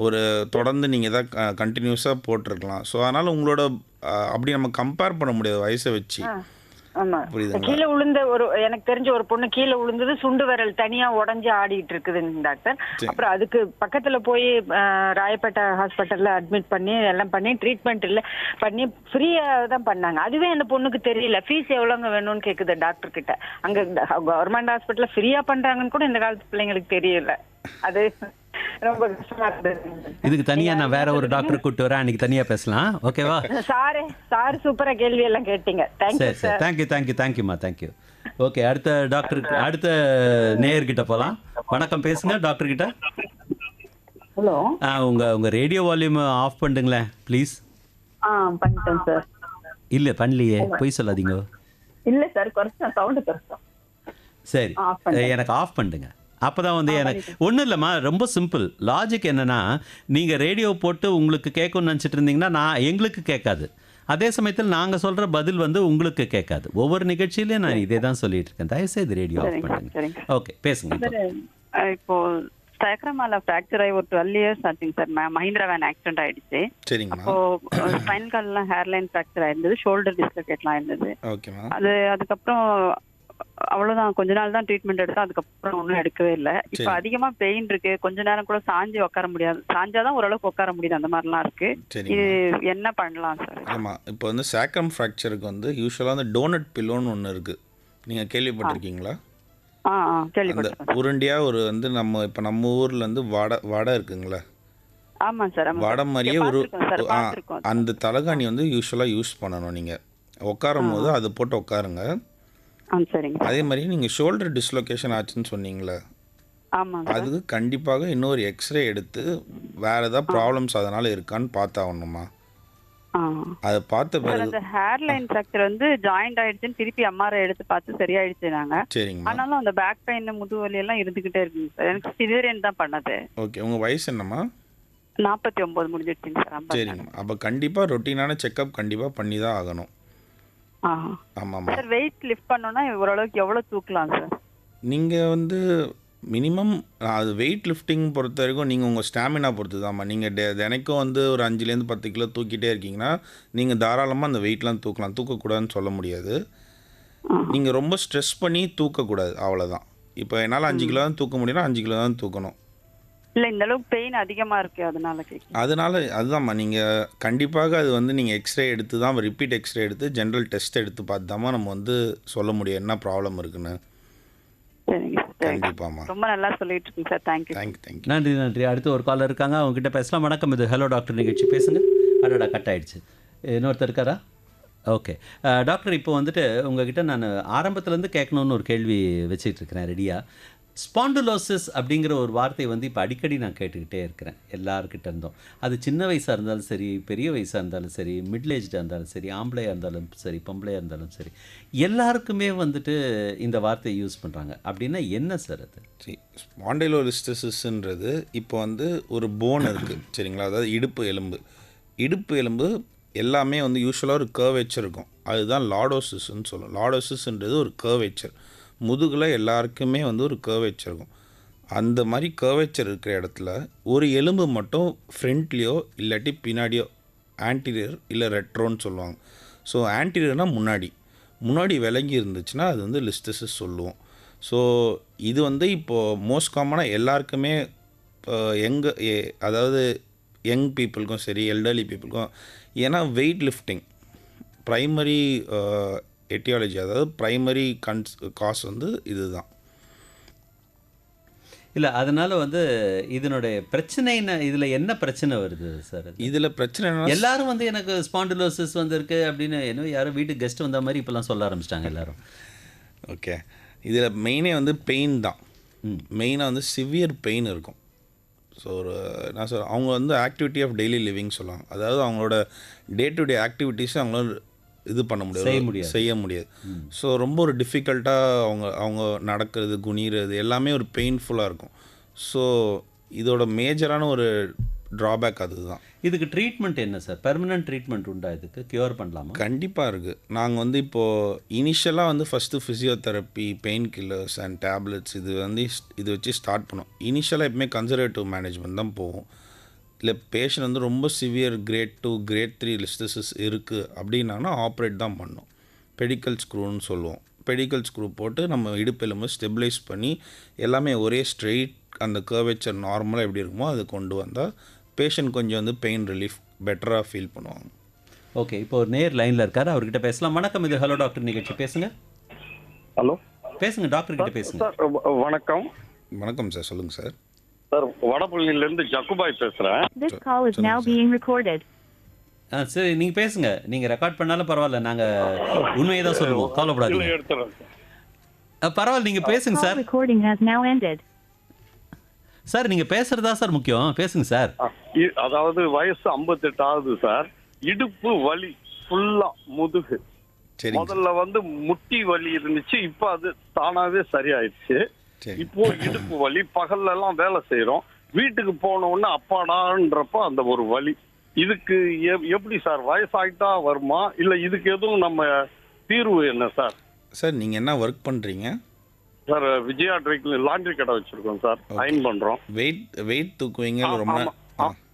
ஒரு தொடர்ந்து நீங்கள் எதாவது கண்டினியூஸாக போட்டிருக்கலாம். ஸோ அதனால் உங்களோட அப்படி நம்ம கம்பேர் பண்ண முடியாது வயசை வச்சு. ஆமா, கீழே விழுந்த எனக்கு தெரிஞ்ச ஒரு பொண்ணு கீழே விழுந்தது, சுண்டு விரல் தனியா உடஞ்சு ஆடிட்டு இருக்குதுங்க டாக்டர். அப்புறம் அதுக்கு பக்கத்துல போய் ராயப்பேட்டை ஹாஸ்பிட்டல்ல அட்மிட் பண்ணி எல்லாம் பண்ணி ட்ரீட்மெண்ட் இல்ல பண்ணி ஃப்ரீயா தான் பண்ணாங்க. அதுவே அந்த பொண்ணுக்கு தெரியல. ஃபீஸ் எவ்வளவுங்க வேணும்னு கேக்குது டாக்டர் கிட்ட. அங்க கவர்மெண்ட் ஹாஸ்பிட்டல்ல ஃப்ரீயா பண்றாங்கன்னு கூட இந்த காலத்து பிள்ளைங்களுக்கு தெரியல. அது ரொம்ப கஷ்டமா இருந்தது. இதுக்கு தனியா நான் வேற ஒரு டாக்டர் கூட்டு வரேன், அன்னைக்கு தனியா பேசலாம். ஓகேவா? சார் சூப்பரா கேள்வி எல்லாம் கேட்டீங்க. Thank you sir. தேங்க்யூமா, தேங்க்யூ. ஓகே, அடுத்த நேயர்கிட்ட போலாம். வணக்கம், பேசுங்க டாக்டர் கிட்ட. ஹலோ. உங்க ரேடியோ வால்யூம் ஆஃப் பண்ணுங்களேன் ப்ளீஸ். பண்ணிட்டேன் சார். இல்ல பண்ணலையே, பொய் சொல்லாதீங்க. இல்ல சார், குறைச்சேன், சவுண்ட் குறைச்சேன். சரி, எனக்கு ஆஃப் பண்ணுங்க. அப்போதான் வந்து எனக்கு ஒன்றும் இல்லைம்மா, ரொம்ப சிம்பிள் லாஜிக். என்னன்னா, நீங்கள் ரேடியோ போட்டு உங்களுக்கு கேட்கணும்னு நினச்சிட்டு இருந்தீங்கன்னா எங்களுக்கு கேட்காது. அதே சமயத்தில் நாங்கள் சொல்கிற பதில் வந்து உங்களுக்கு கேட்காது. ஒவ்வொரு நிகழ்ச்சியிலையும் நான் இதே தான் சொல்லிட்டு இருக்கேன். தயவுசெய்து ரேடியோ ஆஃப் பண்ணுங்க. ஓகே, பேசுங்க. இப்போ சக்கரமால ஃப்ராக்சர் ஆகி ஒரு 12 years ஆச்சுங்க சார். மஹிந்திரா வேன் ஆக்சிடென்ட் ஆயிடுச்சு. அப்போ ஸ்பைனல் கார்ட்லாம் ஹேர்லைன் ஃப்ராக்சர் ஆயிருந்தது, ஷோல்டர் டிஸ்லோகேட்லாம் இருந்தது. அது அதுக்கப்புறம் அவ்வளவுதான், கொஞ்ச நாள் தான் ட்ரீட்மெண்ட் எடுத்தோம், அதுக்கப்புறம் ஒன்றும் எடுக்கவே இல்லை. இப்போ சரி. அதிகமா பெயின் இருக்கு, கொஞ்ச நேரம் கூட சாஞ்சு உட்கார முடியாது, சாஞ்சாதான் ஓரளவுக்கு உட்கார முடியுது, அந்த மாதிரிலாம் இருக்கு. சரிங்க. இது என்ன பண்ணலாம் சார்? ஆமாம், இப்போ வந்து சாக்ரம் ஃப்ராக்சருக்கு வந்து யூஸ்வலாக அந்த டோனட் பில்லோன்னு ஒன்று இருக்குது. நீங்கள் கேள்விப்பட்டிருக்கீங்களா? ஆ ஆ அந்த கேள்விப்பட்டிருக்கேன். உருண்டையாக ஒரு வந்து நம்ம ஊரில் வந்து வடை இருக்குங்களா, ஆமாம் சார், ஆமாம் வடை சார். மாதிரியே ஒரு பார்த்திருக்கோம் சார், பார்த்திருக்கோம். அந்த தலகாணி வந்து யூஸ்வலாக யூஸ் பண்ணணும். நீங்கள் உட்காரும் போது அதை போட்டு உட்காருங்க. ஆ சரிங்க. அதே மாதிரி நீங்கள் ஷோல்டர் டிஸ்லொகேஷன் ஆச்சுன்னு சொன்னீங்களே, ஆமாங்க சார். அதுக்கு கண்டிப்பாக இன்னொரு எக்ஸ்ரே எடுத்து வேறு ஏதாவது ப்ராப்ளம்ஸ் அதனால் இருக்கான்னு பார்த்தாகணுமா. ஆ அதை பார்த்த சார், பிறகு அந்த ஹேர் லைன் ஃப்ராக்சர் வந்து ஜாயிண்ட் ஆயிடுச்சுன்னு திருப்பி எம்ஆர்ஐ எடுத்து பார்த்து சரியாயிடுச்சு நாங்க. சரிங்கம்மா. ஆனாலும் அந்த பேக் பெயின், முதுவலி எல்லாம் இருந்துகிட்டே இருக்குங்க சார். எனக்கு சிசேரியன் தான் பண்ணது. ஓகே, உங்கள் வயசு என்னம்மா? 49 முடிஞ்சிடுச்சுங்க சார். 50. சரிங்கம்மா, அப்போ கண்டிப்பாக ரொட்டீனான செக்கப் கண்டிப்பாக பண்ணி தான் ஆகணும். ஆ ஆமாம்மா. சார், வெயிட் லிஃப்ட் பண்ணோம்னா ஓரளவுக்கு எவ்வளவு தூக்கலாம் சார்? நீங்கள் வந்து மினிமம் அது வெயிட் லிஃப்டிங் பொறுத்த வரைக்கும் நீங்கள் உங்கள் ஸ்டாமினா பொறுத்து தான்மா. நீங்கள் தினைக்கும் வந்து ஒரு 5லேருந்து 10 கிலோ தூக்கிட்டே இருக்கீங்கன்னா நீங்கள் தாராளமாக அந்த வெயிட்லாம் தூக்கலாம், தூக்கக்கூடாதுன்னு சொல்ல முடியாது. நீங்கள் ரொம்ப ஸ்ட்ரெஸ் பண்ணி தூக்கக்கூடாது, அவ்வளோதான். இப்போ என்னால் 5 கிலோ தான் தூக்க முடியும்னா 5 கிலோ தான் தூக்கணும். இல்ல, இந்த அளவுக்கு பெயின் அதிகமா இருக்கு, அதனால கேட்குறேன். அதனால் அதுதான்மா, நீங்கள் கண்டிப்பாக அது வந்து நீங்கள் எக்ஸ்ரே எடுத்து தான், ரிப்பீட் எக்ஸ்ரே எடுத்து ஜென்ரல் டெஸ்ட் எடுத்து பார்த்து தாம்மா நம்ம வந்து சொல்ல முடியும் என்ன ப்ராப்ளம் இருக்குன்னு. சரிங்க சார். கண்டிப்பாம்மா. ரொம்ப நல்லா சொல்லிட்டு இருக்கீங்க சார். தேங்க்யூ. தேங்க்யூ. நன்றி. அடுத்து ஒரு காலர் இருக்காங்க, அவங்க கிட்ட பேசலாம். வணக்கம், இது ஹலோ டாக்டர் நிகழ்ச்சி, பேசுங்க. அடடா, கட் ஆயிடுச்சு. இன்னொருத்தர் இருக்காரா? ஓகே டாக்டர், இப்போ வந்துட்டு உங்ககிட்ட நான் ஆரம்பத்துலேருந்து கேட்கணுன்னு ஒரு கேள்வி வச்சுட்டு இருக்கிறேன் ரெடியாக. ஸ்பாண்டுலோசிஸ் அப்படிங்கிற ஒரு வார்த்தை வந்து இப்போ அடிக்கடி நான் கேட்டுக்கிட்டே இருக்கிறேன் எல்லாருக்கிட்ட இருந்தோம். அது சின்ன வயசாக இருந்தாலும் சரி, பெரிய வயசாக இருந்தாலும் சரி, மிடில் ஏஜ்டாக இருந்தாலும் சரி, ஆம்பளையாக இருந்தாலும் சரி, பொம்பளையாக இருந்தாலும் சரி, எல்லாருக்குமே வந்துட்டு இந்த வார்த்தையை யூஸ் பண்ணுறாங்க. அப்படின்னா என்ன சார் அது? சரி, ஸ்பாண்டைலோலிஸ்டசிஸ்ன்றது இப்போ வந்து ஒரு போன் இருக்குது சரிங்களா, அதாவது இடுப்பு எலும்பு எல்லாமே வந்து யூஸ்வலாக ஒரு கர்வேச்சர் இருக்கும், அதுதான் லார்டோசிஸ்ன்னு சொல்லுவோம். லார்டோசிஸ்ன்றது ஒரு கர்வேச்சர், முதுகில் எல்லாருக்குமே வந்து ஒரு கர்வேச்சர் இருக்கும். அந்த மாதிரி கர்வேச்சர் இருக்கிற இடத்துல ஒரு எலும்பு மட்டும் ஃப்ரண்ட்லேயோ இல்லாட்டி பின்னாடியோ, ஆன்டீரியர் இல்லை ரெட்ரோன்னு சொல்லுவாங்க. ஸோ ஆன்டீரியர்னால் முன்னாடி விலகி இருந்துச்சுன்னா அது வந்து லிஸ்டசிஸ் சொல்லுவோம். ஸோ இது வந்து இப்போது மோஸ்ட் காமனாக எல்லாருக்குமே அதாவது யங் பீப்புளுக்கும் சரி, எல்டர்லி பீப்புளுக்கும், ஏன்னா வெயிட் லிஃப்டிங் ப்ரைமரி எட்டியாலஜி, அதாவது ப்ரைமரி காஸ் வந்து இதுதான். இல்லை, அதனால் வந்து இதனுடைய பிரச்சனைன்னு இதில் என்ன பிரச்சனை வருது சார்? இதில் பிரச்சனை எல்லாரும் வந்து எனக்கு ஸ்பாண்டிலோசிஸ் வந்திருக்கு அப்படின்னு என்ன யாரும் வீட்டுக்கு கெஸ்ட் வந்த மாதிரி இப்போலாம் சொல்ல ஆரம்பிச்சிட்டாங்க எல்லாரும். ஓகே, இதில் மெயினே வந்து பெயின் தான். மெயினாக வந்து சிவியர் பெயின் இருக்கும். ஸோ நான் சொல்கிறேன், அவங்க வந்து ஆக்டிவிட்டி ஆஃப் டெய்லி லிவிங் சொல்லுவாங்க, அதாவது அவங்களோட டே டு டே ஆக்டிவிட்டீஸை அவங்களால இது பண்ண முடியாது, செய்ய முடியாது. ஸோ ரொம்ப ஒரு டிஃபிகல்ட்டாக அவங்க நடக்கிறது, குனிகிறது எல்லாமே ஒரு பெயின்ஃபுல்லாக இருக்கும். ஸோ இதோட மேஜரான ஒரு ட்ராபேக் அதுதான். இதுக்கு ட்ரீட்மெண்ட் என்ன சார்? பெர்மனன்ட் ட்ரீட்மெண்ட் உண்டா? இதுக்கு க்யூர் பண்ணலாமா? கண்டிப்பாக இருக்குது. நாங்கள் வந்து இப்போது இனிஷியலாக வந்து first physiotherapy, pain killers and tablets இது வச்சு ஸ்டார்ட் பண்ணோம். இனிஷியலாக எப்பவுமே கன்சர்வேட்டிவ் மேனேஜ்மெண்ட் தான் போகும். இல்லை பேஷண்ட் வந்து ரொம்ப சிவியர் கிரேட் 2 கிரேட் 3 லிஸ்டசிஸ் இருக்குது அப்படின்னாங்கன்னா ஆப்ரேட் தான் பண்ணோம். பெடிக்கல் ஸ்க்ரூன்னு சொல்லுவோம். பெடிக்கல் ஸ்க்ரூ போட்டு நம்ம இடுப்பெலும்பு ஸ்டெபிலைஸ் பண்ணி எல்லாமே ஒரே ஸ்ட்ரெயிட் அந்த கர்வேச்சர் நார்மலாக எப்படி இருக்குமோ அது கொண்டு வந்தால் பேஷண்ட் கொஞ்சம் வந்து பெயின் ரிலீஃப் பெட்டராக ஃபீல் பண்ணுவாங்க. ஓகே, இப்போ ஒரு நேர் லைனில் இருக்கார், அவர்கிட்ட பேசலாம். வணக்கம், இது ஹலோ டாக்டர் நிகழ்ச்சி, பேசுங்க. ஹலோ, பேசுங்க, டாக்டர் கிட்ட பேசுங்க. சார் வணக்கம். வணக்கம் சார், சொல்லுங்கள் சார். சார், வடபழனியிலேருந்து ஜக்குபாய் பேசுகிறேன். சரி, நீங்கள் பேசுங்க. நீங்கள் ரெக்கார்ட் பண்ணாலும் பரவாயில்ல, நாங்கள் உண்மையை தான் சொல்லுவோம், கவலைப்படாதீங்க. பரவாயில்ல, நீங்கள் பேசுங்க சார். சார், நீங்கள் பேசுறதா சார் முக்கியம், பேசுங்க சார். அதாவது வயசு 58 ஆகுது சார். இடுப்பு வலி ஃபுல்லா, முதுகு முதல்ல வந்து முட்டி வலி இருந்துச்சு, இப்போ அது தானாவே சரியாயிடுச்சு. இப்போ இடுப்பு வலி, பகல்ல எல்லாம் வேலை செய்யறோம், வீட்டுக்கு போன உடனே அப்பாடான்றப்ப அந்த ஒரு வலி. இதுக்கு எப்படி சார், வயசாயிட்டா வருமா, இல்ல இதுக்கு எதுவும் நம்ம தீர்வு என்ன சார்? சார், நீங்கள் என்ன ஒர்க் பண்ணுறீங்க? சார், விஜயா லாண்ட்ரி கடை வச்சிருக்கோம் சார், அயன் பண்றோம். வெயிட் தூக்குவீங்க ரொம்ப?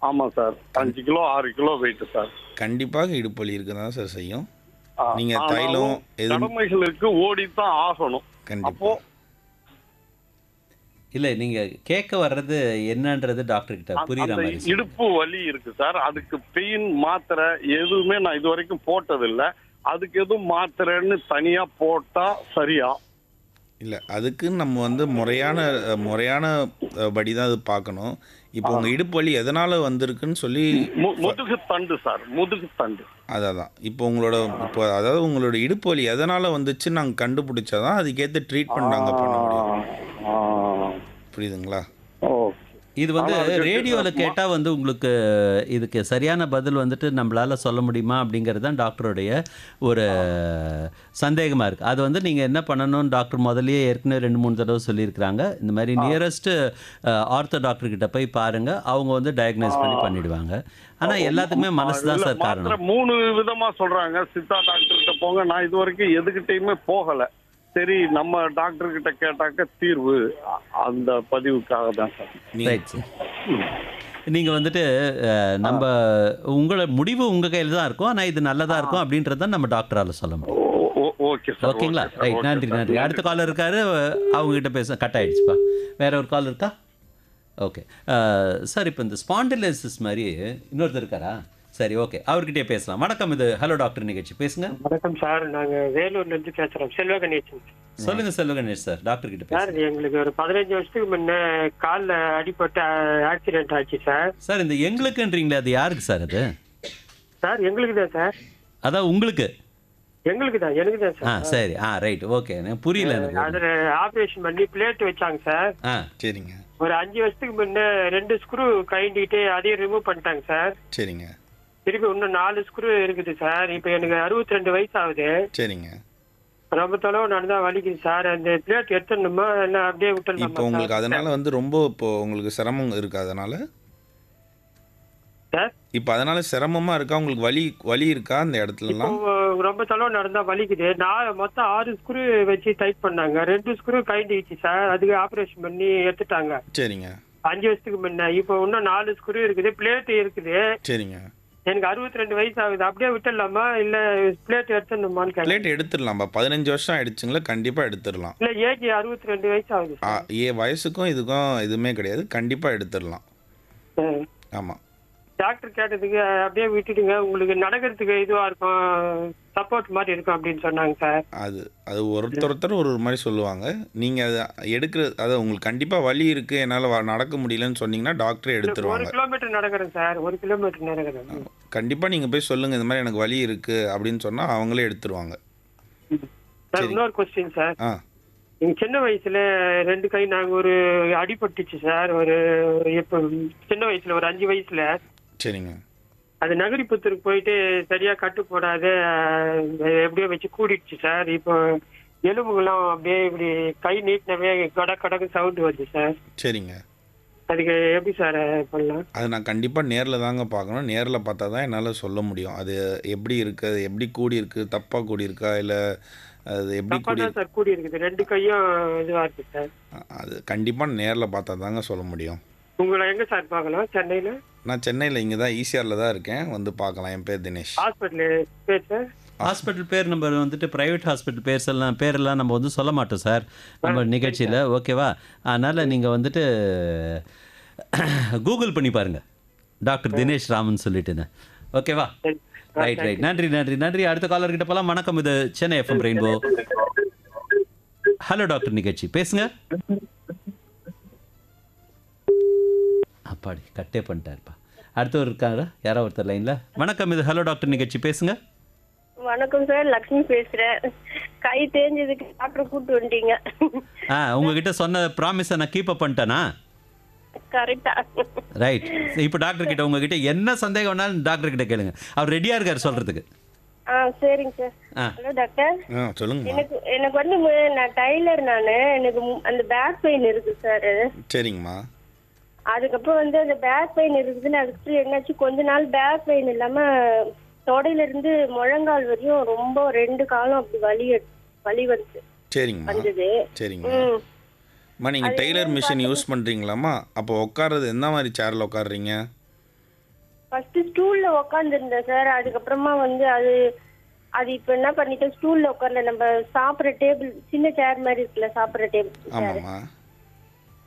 ஆமா sir, 5 kilo 6 kilo weight sir. கண்டிப்பாக இடுப்பு வலி இருக்குதான் சார் செய்யும். நீங்க தைலம் கடமைகளுக்கு ஓடித்தான் ஆகணும். கண்டிப்பா. இல்லை நீங்கள் கேட்க வர்றது என்னன்றது டாக்டர் கிட்ட புரியுற அந்த மாதிரி சொல்லுங்க. இடுப்பு வலி இருக்கு சார், அதுக்கு பெயின் மாத்திரை எதுவுமே நான் இது வரைக்கும் போட்டதில்லை. அதுக்கு எதுவும் மாத்திரைன்னு தனியா போட்டா சரியா? இல்லை, அதுக்கு நம்ம வந்து முறையான படி தான் அது பார்க்கணும். இப்போ உங்கள் இடுப்பு வலி எதனால் வந்திருக்குன்னு சொல்லி முதுகு தண்டு சார், முதுகு தண்டு. அதான் இப்போ அதாவது உங்களோட இடுப்பு வலி எதனால் வந்துச்சு நாங்கள் கண்டுபிடிச்சாதான் அதுக்கேற்ற ட்ரீட்மெண்ட் நாங்கள் பண்ண முடியும். புரியுதுங்களா? இது வந்து ரேடியோவில் கேட்டால் வந்து உங்களுக்கு இதுக்கு சரியான பதில் வந்துட்டு நம்மளால் சொல்ல முடியுமா அப்படிங்கிறது தான் டாக்டருடைய ஒரு சந்தேகமாக இருக்குது. அது வந்து நீங்கள் என்ன பண்ணணும்னு டாக்டர் முதல்லயே ஏற்கனவே 2-3 தடவை சொல்லியிருக்கிறாங்க. இந்த மாதிரி நியரஸ்ட்டு ஆர்த்தோ டாக்டர்கிட்ட போய் பாருங்கள், அவங்க வந்து டயக்னைஸ் பண்ணிடுவாங்க. ஆனால் எல்லாத்துக்குமே மனசு தான் சார் காரணம். 3 விதமா சொல்றாங்க. சித்தா டாக்டர் கிட்ட போங்க, நான் இது வரைக்கும் எதுக்கிட்டையுமே போகலை. சரி, நம்ம டாக்டர் கிட்ட கேட்டாக்க தீர்வு, அந்த பதிவுக்காக தான் சார். Right sir. நீங்கள் வந்துட்டு நம்ம உங்களோட முடிவு உங்கள் கையில் தான் இருக்கும். ஆனால் இது நல்லதாக இருக்கும் அப்படின்றத நம்ம டாக்டரால் சொல்ல முடியும். Okay sir. ஓகேங்களா? ரைட், நன்றி. அடுத்த காலர் இருக்காரு, அவங்ககிட்ட பேச கட் ஆகிடுச்சுப்பா. வேற ஒரு கால் இருக்கா? Okay sir. இப்போ இந்த ஸ்பாண்டிலைசிஸ் மாதிரி இன்னொருத்தர் இருக்காரா? சரி, ஓகே, அவர்கிட்டயே பேசலாம். வணக்கம், இது ஹலோ டாக்டர் நிகழ்ச்சி, பேசுங்க. வணக்கம் சார், நாங்கள் வேலூர்லேருந்து பேசுகிறோம். செல்வ கணேசன். சொல்லுங்க செல்வ கணேஷ் சார், டாக்டர் கிட்ட சார். எங்களுக்கு ஒரு 15 வருஷத்துக்கு முன்ன காலில் அடிபட்டு ஆக்சிடென்ட் ஆச்சு சார். சார், இந்த எங்களுக்குன்றீங்களே, அது யாருக்கு சார் அது? சார், எங்களுக்கு தான் சார். அதான் உங்களுக்கு? எங்களுக்கு தான், எனக்கு தான் சார். சரி, ரைட், ஓகே, புரியல எனக்கு. அதில் ஆப்ரேஷன் பண்ணி பிளேட் வச்சாங்க சார். சரிங்க. ஒரு 5 வருஷத்துக்கு முன்ன 2 ஸ்க்ரூ கைண்டிட்டு அதையும் ரிமூவ் பண்ணிட்டாங்க சார். சரிங்க. திருப்பி இன்னும் 4 ஸ்க்ரூ இருக்குது சார். இப்போ எனக்கு 62 வயசு ஆகுது. சரிங்க. ரொம்ப தொலைவு நடந்தா வலிக்குது சார். அந்த பிளேட் எடுத்துடணுமா இல்லை அப்படியே விட்டுடலாமா? இப்போ உங்களுக்கு அதனால வந்து ரொம்ப உங்களுக்கு சிரமம் இருக்கு அதனால சார்? இப்போ அதனால சிரமமா இருக்கா உங்களுக்கு? வலி இருக்கா அந்த இடத்துலலாம்? ரொம்ப தொலைவு நடந்தா வலிக்குது. நான் மொத்தம் 6 ஸ்க்ரூ வச்சு டைட் பண்ணாங்க. 2 ஸ்க்ரூ கைண்டிச்சு சார். அதுக்கு ஆப்ரேஷன் பண்ணி எடுத்துட்டாங்க. சரிங்க. 5 வருஷத்துக்கு முன்ன. இப்போ இன்னும் 4 ஸ்க்ரூ இருக்குது, பிளேட் இருக்குது. சரிங்க. எனக்கு 62 வயசு ஆகுது. அப்படியே விட்டுடலாமா இல்ல பிளேட் எடுத்துடணுமான்னு கேட்க. பிளேட் எடுத்துடலாம்பா. 15 வருஷம் ஆயிடுச்சுங்களா? கண்டிப்பா எடுத்துடலாம். இல்ல, ஏஜ் 62 வயசு ஆகுது. வயசுக்கும் இதுக்கும் எதுவுமே கிடையாது, கண்டிப்பா எடுத்துடலாம். ஆமா. டாக்டர் கேட்டதுக்கு அப்படியே விட்டுடுங்க, உங்களுக்கு நடக்கிறதுக்கு இதுவா இருக்கும், சப்போர்ட் மாதிரி இருக்கும் அப்படின்னு சொன்னாங்க சார். அது ஒருத்தர் ஒரு மாதிரி சொல்லுவாங்க. நீங்கள் அதை உங்களுக்கு கண்டிப்பாக வலி இருக்குது, என்னால் நடக்க முடியலன்னு சொன்னீங்கன்னா டாக்டரே எடுத்துருவாங்க. 1 கிலோமீட்டர் நடக்கிறேன் சார், 1 கிலோமீட்டர் நடக்கிறேன். கண்டிப்பாக நீங்கள் போய் சொல்லுங்கள், இந்த மாதிரி எனக்கு வலி இருக்குது அப்படின்னு சொன்னால் அவங்களே எடுத்துருவாங்க. சார், இன்னொரு கொஸ்டின் சார். எங்கள் சின்ன வயசுல 2 கை நாங்கள் ஒரு அடிபட்டுச்சு சார். இப்போ சின்ன வயசுல ஒரு 5 வயசுல. சரிங்க. அது நகரிப்புத்தூருக்கு போயிட்டு சரியா கட்டு போடாத எப்படியோ வச்சு கூடிடுச்சு சார். இப்போ எலும்புகளும் அப்படியே இப்படி கை நீட்டினவே கடக்கு சவுண்ட் வருது சார். சரிங்க. அதுக்கு எப்படி சார் பண்ணலாம்? அது நான் கண்டிப்பாக நேரில் தாங்க பார்க்கணும். நேரில் பார்த்தா தான் என்னால் சொல்ல முடியும். அது எப்படி இருக்குது, அது எப்படி கூடி இருக்குது, தப்பாக கூடி இருக்கா, இல்லை அது எப்படி கூடி சார் கூடி இருக்குது. 2 கையும் இதுவாக இருக்கு சார். அது கண்டிப்பாக நேரில் பார்த்தா தாங்க சொல்ல முடியும். உங்களை எங்கே சார் பார்க்கலாம்? சென்னையில்? நான் சென்னையில் இங்கே தான் ஈசிஆரில் தான் இருக்கேன், வந்து பார்க்கலாம். என் பேர் தினேஷ். ஹாஸ்பிட்டல் பேர் சார்? ஹாஸ்பிட்டல் பேர் நம்ம வந்துட்டு ப்ரைவேட் ஹாஸ்பிட்டல் பேரெல்லாம் நம்ம வந்து சொல்ல மாட்டோம் சார் நம்ம நிகழ்ச்சியில், ஓகேவா? அதனால் நீங்கள் வந்துட்டு கூகுள் பண்ணி பாருங்கள், டாக்டர் தினேஷ் ராமன் சொல்லிட்டுன்னு, ஓகேவா? ரைட். நன்றி. அடுத்த காலர்கிட்ட போகலாம். வணக்கம், இது Chennai FM rainbow hello doctor நிகழ்ச்சி, பேசுங்க. அப்பாடி கட்டே பண்ணிட்டாருப்பா. அடுத்தவர் இருக்காரா? யாரோ ஒருத்தர் லைனில். வணக்கம், இது ஹலோ டாக்டர் நிகழ்ச்சி, பேசுங்க. வணக்கம் சார், லக்ஷ்மி பேசுகிறேன். கை தேஞ்சதுக்கு டாக்டர் கூப்பிட்டு வந்துட்டீங்க. உங்ககிட்ட சொன்ன ப்ராமிஸை நான் கீப் அப் பண்ணிட்டேனா? கரெக்டா? ரைட். இப்போ டாக்டர் கிட்ட உங்ககிட்ட என்ன சந்தேகம் வேணாலும் டாக்டர் கிட்ட கேளுங்க, அவர் ரெடியாக இருக்கார் சொல்கிறதுக்கு. சரிங்க சார். Hello doctor. சொல்லுங்க. எனக்கு வந்து நான் டைலர். எனக்கு அந்த பேக் பெயின் இருக்கு சார். சரிங்கம்மா. அதுக்கப்புறம் வந்து அந்த பேக் பெயின் இருக்குதுன்னு அதுக்கப்புறம் என்னாச்சு, கொஞ்ச நாள் பேக் பெயின் இல்லாம தொடையில இருந்து முழங்கால் வரையும் ரொம்ப 2 காலம் அப்படி வலி வந்து. சரிங்கம்மா. வந்தது. சரிங்கம்மா. நீங்கள் டெய்லர் மிஷின் யூஸ் பண்ணுறீங்களாம்மா? அப்போ உட்கார்றது என்ன மாதிரி சேரில் உட்காடுறீங்க? ஃபர்ஸ்ட் ஸ்டூல்ல உட்காந்துருந்தேன் சார். அதுக்கப்புறமா வந்து அது அது இப்ப என்ன பண்ணிட்டோம், ஸ்டூல்ல உட்கார்ல நம்ம சாப்பிடுற டேபிள் சின்ன சேர் மாதிரி இருக்குல்ல, சாப்பிடுற டேபிள் சேர் ஆமாம்மா.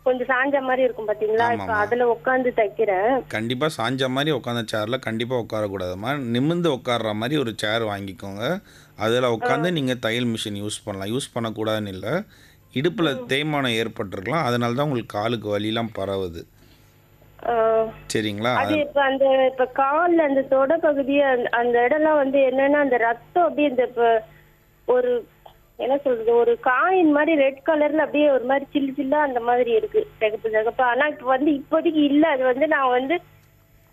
கொஞ்சம் சாஞ்ச மாதிரி இருக்கும் பாத்தீங்களா, இப்ப ஆமாம்மா. அதுல உட்கார்ந்து தைக்கிறேன். கண்டிப்பாக சாஞ்ச மாதிரி உட்காந்த சேரில் கண்டிப்பாக உட்காரக்கூடாதும்மா. நிமிர்ந்து உட்கார்ற மாதிரி ஒரு சேர் வாங்கிக்கோங்க. அதில் உட்காந்து நீங்கள் தையல் மிஷின் யூஸ் பண்ணலாம். யூஸ் பண்ணக்கூடாதுன்னு இல்லை, இடுப்பில் தேய்மானம் ஏற்பட்டிருக்கலாம், அதனால தான் உங்களுக்கு காலுக்கு வலிலாம் பரவுது. சரிங்களா? அது இப்ப கால்ல அந்த தொட பகுதி அந்த இடம்லாம் வந்து என்னன்னா அந்த ரத்தம் அப்படியே இந்த ஒரு என்ன சொல்றது, ஒரு காயின் மாதிரி ரெட் கலர்ல அப்படியே ஒரு மாதிரி சில்லு சில்லா அந்த மாதிரி இருக்கு, சிகப்பு சிகப்பு. ஆனா இப்ப வந்து இப்போதைக்கு இல்ல. அது வந்து நான் வந்து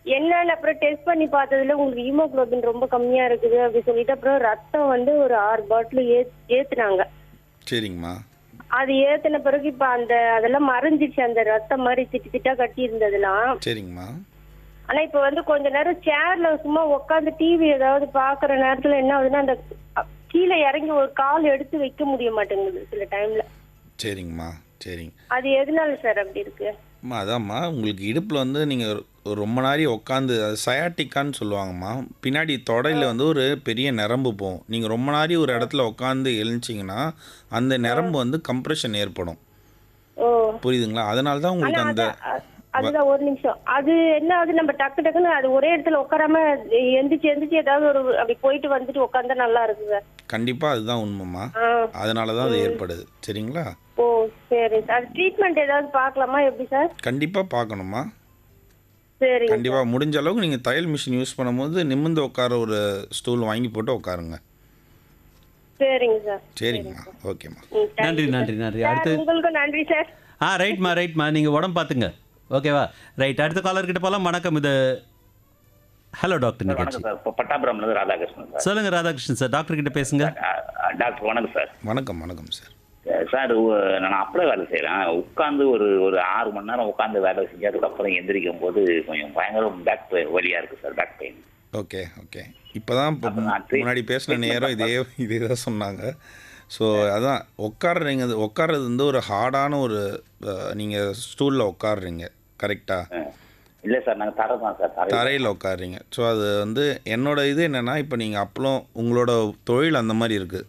என்னன்னு அப்புறம் டெஸ்ட் பண்ணி பார்த்ததுல உங்களுக்கு ஹீமோகுளோபின் ரொம்ப கம்மியா இருக்குது அப்படி சொல்லிட்டு அப்புறம் ரத்தம் வந்து ஒரு 6 பாட்டில் ஏத்துனாங்க. சரிங்கம்மா. அது ஏத்தின பிறகு இப்ப அதெல்லாம் மறைஞ்சிச்சு, அந்த ரத்தம் மாதிரி திட்டா கட்டி இருந்ததுலாம். சரிங்கம்மா. ஆனா இப்ப வந்து கொஞ்ச நேரம் சேர்ல சும்மா உட்காந்து டிவி ஏதாவது பாக்குற நேரத்துல என்ன ஆகுதுன்னா அந்த கீழே இறங்கி ஒரு கால் எடுத்து வைக்க முடிய மாட்டேங்குது சில டைம்ல. சரிங்கம்மா. சரிங்க. அது எதனால சார் அப்படி இருக்கு? அம்மா அதாம்மா, உங்களுக்கு இடுப்பில் வந்து நீங்கள் ரொம்ப நாரி உட்காந்து, அது சயாட்டிக்கான்னு சொல்லுவாங்கம்மா. பின்னாடி தொடையில் வந்து ஒரு பெரிய நரம்பு போகும். நீங்கள் ரொம்ப நாரி ஒரு இடத்துல உட்காந்து எழுந்திங்கன்னா அந்த நரம்பு வந்து கம்ப்ரெஷன் ஏற்படும். புரியுதுங்களா? அதனால தான் உங்களுக்கு அந்த அதுதான் ஒரு நிமிஷம். அது என்ன ஆகுது, நம்ம டக்கு டக்குன்னு அது ஒரே இடத்துல உட்காராம எந்திரிச்சு ஏதாவது ஒரு அப்படி போயிட்டு வந்துட்டு உட்காந்தா நல்லா இருக்குங்க. கண்டிப்பாக அதுதான் உண்மைம்மா. அதனால தான் அது ஏற்படுது. சரிங்களா? ஓ சரி. அது ட்ரீட்மெண்ட் ஏதாவது பார்க்கலாமா எப்படி சார்? கண்டிப்பாக பார்க்கணுமா. சரி. கண்டிப்பாக முடிஞ்ச அளவுக்கு நீங்கள் தையல் மிஷின் யூஸ் பண்ணும்போது நிமிர்ந்து உட்கார ஒரு ஸ்டூல் வாங்கி போட்டு உட்காருங்க. சரிங்க சார். சரிங்கம்மா. ஓகேம்மா. நன்றி நன்றி நன்றி. அடுத்து உங்களுக்கு நன்றி சார். ரைட்மா நீங்கள் உடம்பு பார்த்துங்க. ஓகேவா? ரைட். அடுத்த காலர் கிட்ட போகலாம். வணக்கம். இது ஹலோ டாக்டர் நிகழ்ச்சி. பட்டாபுரம்ல ராதாகிருஷ்ணன் சார். சொல்லுங்க ராதாகிருஷ்ணன் சார், டாக்டர் கிட்ட பேசுங்க. டாக்டர் வணக்கம் சார். வணக்கம். வணக்கம் சார். சார் நான் அப்படியே வேலை செய்கிறேன். உட்காந்து ஒரு 6 மணி நேரம் உட்காந்து வேலை செஞ்சு அதுக்கப்புறம் எந்திரிக்கும் போது கொஞ்சம் பயங்கர பேக் வலியாக இருக்குது sir, back pain. Okay okay. இப்போ தான் முன்னாடி பேசின நேரம் இதே தான் சொன்னாங்க. ஸோ அதான் உட்கார்றது வந்து ஒரு ஹார்டான ஒரு நீங்கள் ஸ்டூலில் உட்காடுறீங்க கரெக்டாக? இல்லை சார், நாங்கள் தரை தான் சார், தரையில் உட்காடுறீங்க. ஸோ அது வந்து என்னோட இது என்னென்னா, இப்போ நீங்கள் அப்பளம் உங்களோட தொழில் அந்த மாதிரி இருக்குது.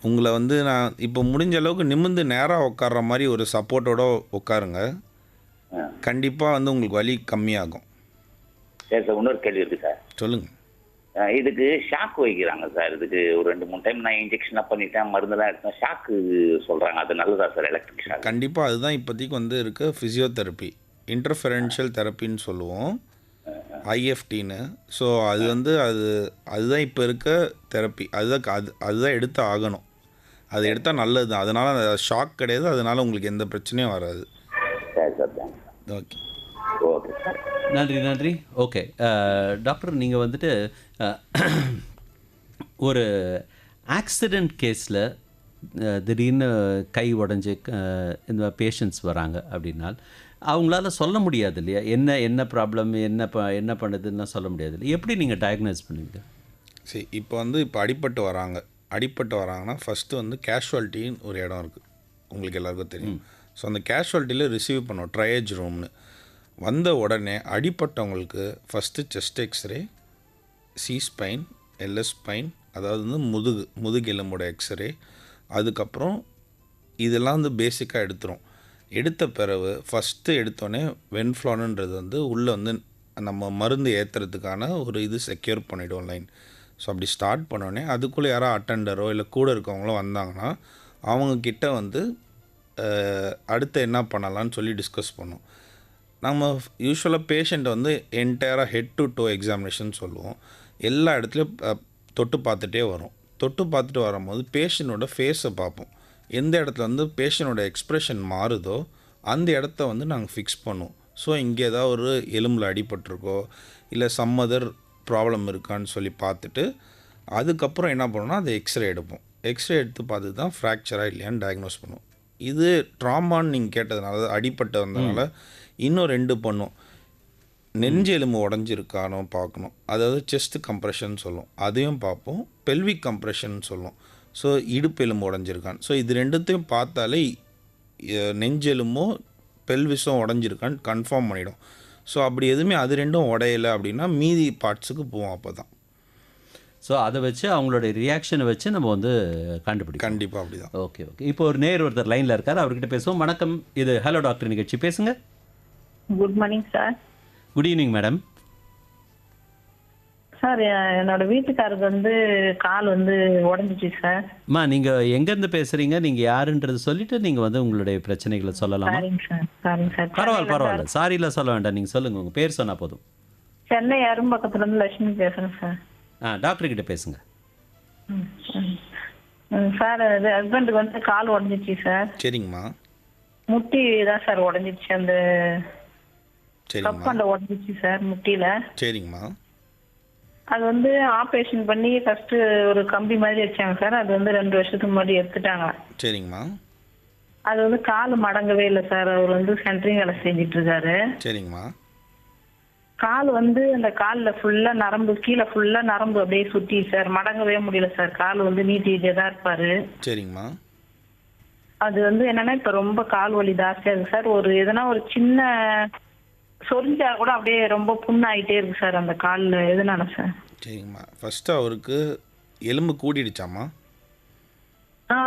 உங்களை வந்து நான் இப்போ முடிஞ்ச அளவுக்கு நிமிர்ந்து நேராக உட்கார்ற மாதிரி ஒரு சப்போர்ட்டோட உட்காருங்க. கண்டிப்பாக வந்து உங்களுக்கு வலி கம்மியாகும். சரி சார், இன்னொரு கேள்வி இருக்குது சார். சொல்லுங்கள். இதுக்கு ஷாக் வைக்கிறாங்க சார். இதுக்கு ஒரு 2-3 டைம் நான் இன்ஜெக்ஷனாக பண்ணிட்டேன், மருந்தெல்லாம் எடுத்தேன், ஷாக்கு சொல்கிறாங்க. அது நல்லதா சார், எலக்ட்ரிக் ஷாக்? கண்டிப்பாக அதுதான் இப்போதைக்கு வந்து இருக்க ஃபிசியோதெரப்பி, இன்டர்ஃபெரன்ஷியல் தெரப்பின்னு சொல்லுவோம், ஐஎஃப்டின்னு. ஸோ அது வந்து அதுதான் இப்போ இருக்க தெரப்பி. அதுதான் எடுத்து ஆகணும். அது எடுத்தால் நல்லது தான். அதனால் ஷாக் கிடையாது. அதனால் உங்களுக்கு எந்த பிரச்சனையும் வராது. சரி சார். Okay okay sir. நன்றி. ஓகே டாக்டர், நீங்கள் வந்துட்டு ஒரு ஆக்சிடெண்ட் கேஸில் திடீர்னு கை உடஞ்சி இந்த பேஷண்ட்ஸ் வராங்க அப்படின்னால் அவங்களால சொல்ல முடியாது இல்லையா, என்ன ப்ராப்ளம், என்ன பண்ணுதுன்னா சொல்ல முடியாது இல்லையா? எப்படி நீங்கள் டயக்னோஸ் பண்ணுவீங்க? சரி, இப்போ அடிபட்டு வராங்கன்னா ஃபஸ்ட்டு வந்து கேஷுவாலிட்டின்னு ஒரு இடம் இருக்குது, உங்களுக்கு எல்லாருக்கும் தெரியும். ஸோ அந்த கேஷுவாலிட்டியில் ரிசீவ் பண்ணோம் ட்ரையேஜ் ரூம்னு. வந்த உடனே அடிப்பட்டவங்களுக்கு first chest x ray, C spine, LS spine, அதாவது வந்து முதுகெலும்போட எக்ஸ்ரே, அதுக்கப்புறம் இதெல்லாம் வந்து பேசிக்காக எடுத்துரும். எடுத்த பிறகு ஃபஸ்ட்டு எடுத்தோடனே வென்ஃப்ளானுன்றது வந்து உள்ளே வந்து நம்ம மருந்து ஏற்றுறதுக்கான ஒரு இது செக்யூர் பண்ணிவிடுவோம் லைன். ஸோ அப்படி ஸ்டார்ட் பண்ணோடனே அதுக்குள்ளே யாரோ அட்டெண்டரோ இல்லை கூட இருக்கவங்களோ வந்தாங்கன்னா அவங்கக்கிட்ட வந்து அடுத்து என்ன பண்ணலான்னு சொல்லி டிஸ்கஸ் பண்ணோம். நம்ம யூஸ்வலாக பேஷண்ட்டை வந்து என்டையராக ஹெட் டு டோ எக்ஸாமினேஷன் சொல்லுவோம். எல்லா இடத்துலையும் தொட்டு பார்த்துட்டே வரும். தொட்டு பார்த்துட்டு வரும்போது பேஷண்ட்டோட ஃபேஸை பார்ப்போம். எந்த இடத்துல வந்து பேஷண்ட்டோட எக்ஸ்ப்ரெஷன் மாறுதோ அந்த இடத்த வந்து நாங்கள் ஃபிக்ஸ் பண்ணுவோம். ஸோ இங்கே ஏதாவது ஒரு எலும்பில் அடிபட்டிருக்கோ இல்லை சம்மதர் ப்ராப்ளம் இருக்கான்னு சொல்லி பார்த்துட்டு அதுக்கப்புறம் என்ன பண்ணோம்னா அதை எக்ஸ்ரே எடுப்போம். எக்ஸ்ரே எடுத்து பார்த்து தான் ஃப்ராக்சராக இல்லையான்னு டயக்னோஸ் பண்ணுவோம். இது ட்ராமான்னு நீங்கள் கேட்டதுனால, அடிப்பட்டு வந்ததுனால இன்னும் 2 பண்ணும். நெஞ்சு எலும்பு உடஞ்சிருக்கானோ பார்க்கணும், அதாவது செஸ்ட் கம்ப்ரெஷன் சொல்லுவோம், அதையும் பார்ப்போம். பெல்விக் கம்ப்ரெஷன் சொல்லுவோம், ஸோ இடுப்பு எலும்பு உடஞ்சிருக்கான்னு. ஸோ இது 2த்தையும் பார்த்தாலே நெஞ்செலும்பும் பெல்விஸும் உடஞ்சிருக்கான்னு கன்ஃபார்ம் பண்ணிடும். ஸோ அப்படி எதுவுமே அது 2ம் உடையலை அப்படின்னா மீதி பார்ட்ஸுக்கு போவோம். அப்போ தான் ஸோ அதை வச்சு அவங்களுடைய ரியாக்ஷனை வச்சு நம்ம வந்து கண்டுபிடிக்கும். கண்டிப்பாக அப்படிதான். Okay okay. இப்போ ஒரு ஒருத்தர் லைனில் இருக்கார், அவர்கிட்ட பேசுவோம். வணக்கம், இது ஹலோ டாக்டர் நிகழ்ச்சி, பேசுங்க. Good morning sir. Good evening madam. Sir என்னோட வீட்டுக்காரருக்கு வந்து கால் வந்து உடஞ்சிச்சு சார். அம்மா நீங்கள் எங்கேருந்து பேசுகிறீங்க, நீங்கள் யாருன்றது சொல்லிட்டு நீங்கள் வந்து உங்களுடைய பிரச்சனைகளை சொல்லலாமா? சரிங்க சார். சரிங்க சார். பரவாயில்ல, சாரிலாம் சொல்ல வேண்டாம், நீங்கள் சொல்லுங்கள், உங்கள் பேர் சொன்னால் போதும். சென்னை அரும்பக்கத்துல இருந்து லட்சுமி பேசுறேன் சார். டாக்டர் கிட்ட பேசுங்க. சார் அது ஹஸ்பண்டுக்கு வந்து கால் உடஞ்சிச்சு சார். சரிங்கம்மா. முட்டி தான் சார் உடஞ்சிச்சு, அந்த கப்பண்ட உடஞ்சிச்சு சார் முட்டியில. சரிங்கம்மா. அது வந்து ஆப்ரேஷன் பண்ணி ஃபர்ஸ்ட் ஒரு கம்பி மாதிரி வச்சாங்க சார். அது வந்து 2 வருஷத்துக்கு முன்னாடி எடுத்துட்டாங்க. சரிங்கம்மா. அது வந்து கால் மடங்கவே இல்லை சார். அவர் வந்து சென்ட்ரிங் வேலை செஞ்சுட்டு இருக்காரு. சரிங்கம்மா. கால் வந்து அந்த காலில் ஃபுல்லா நரம்பு, கீழே ஃபுல்லா நரம்பு அப்படியே சுத்தி சார், மடங்கவே முடியல சார். கால் வந்து நீட்டிகிட்டே தான் இருப்பாரு. சரிங்கம்மா. அது வந்து என்னன்னா இப்ப ரொம்ப கால் வலி ஜாஸ்தியா இருக்கு சார். ஒரு எதனா ஒரு சின்ன சொரிஞ்சா கூட அப்படியே ரொம்ப புண்ணாயிட்டே இருக்கு சார் அந்த காலில். எதனால சார்? சரிங்கம்மா. ஃபர்ஸ்ட் அவருக்கு எலும்பு கூடிடுச்சாம்மா?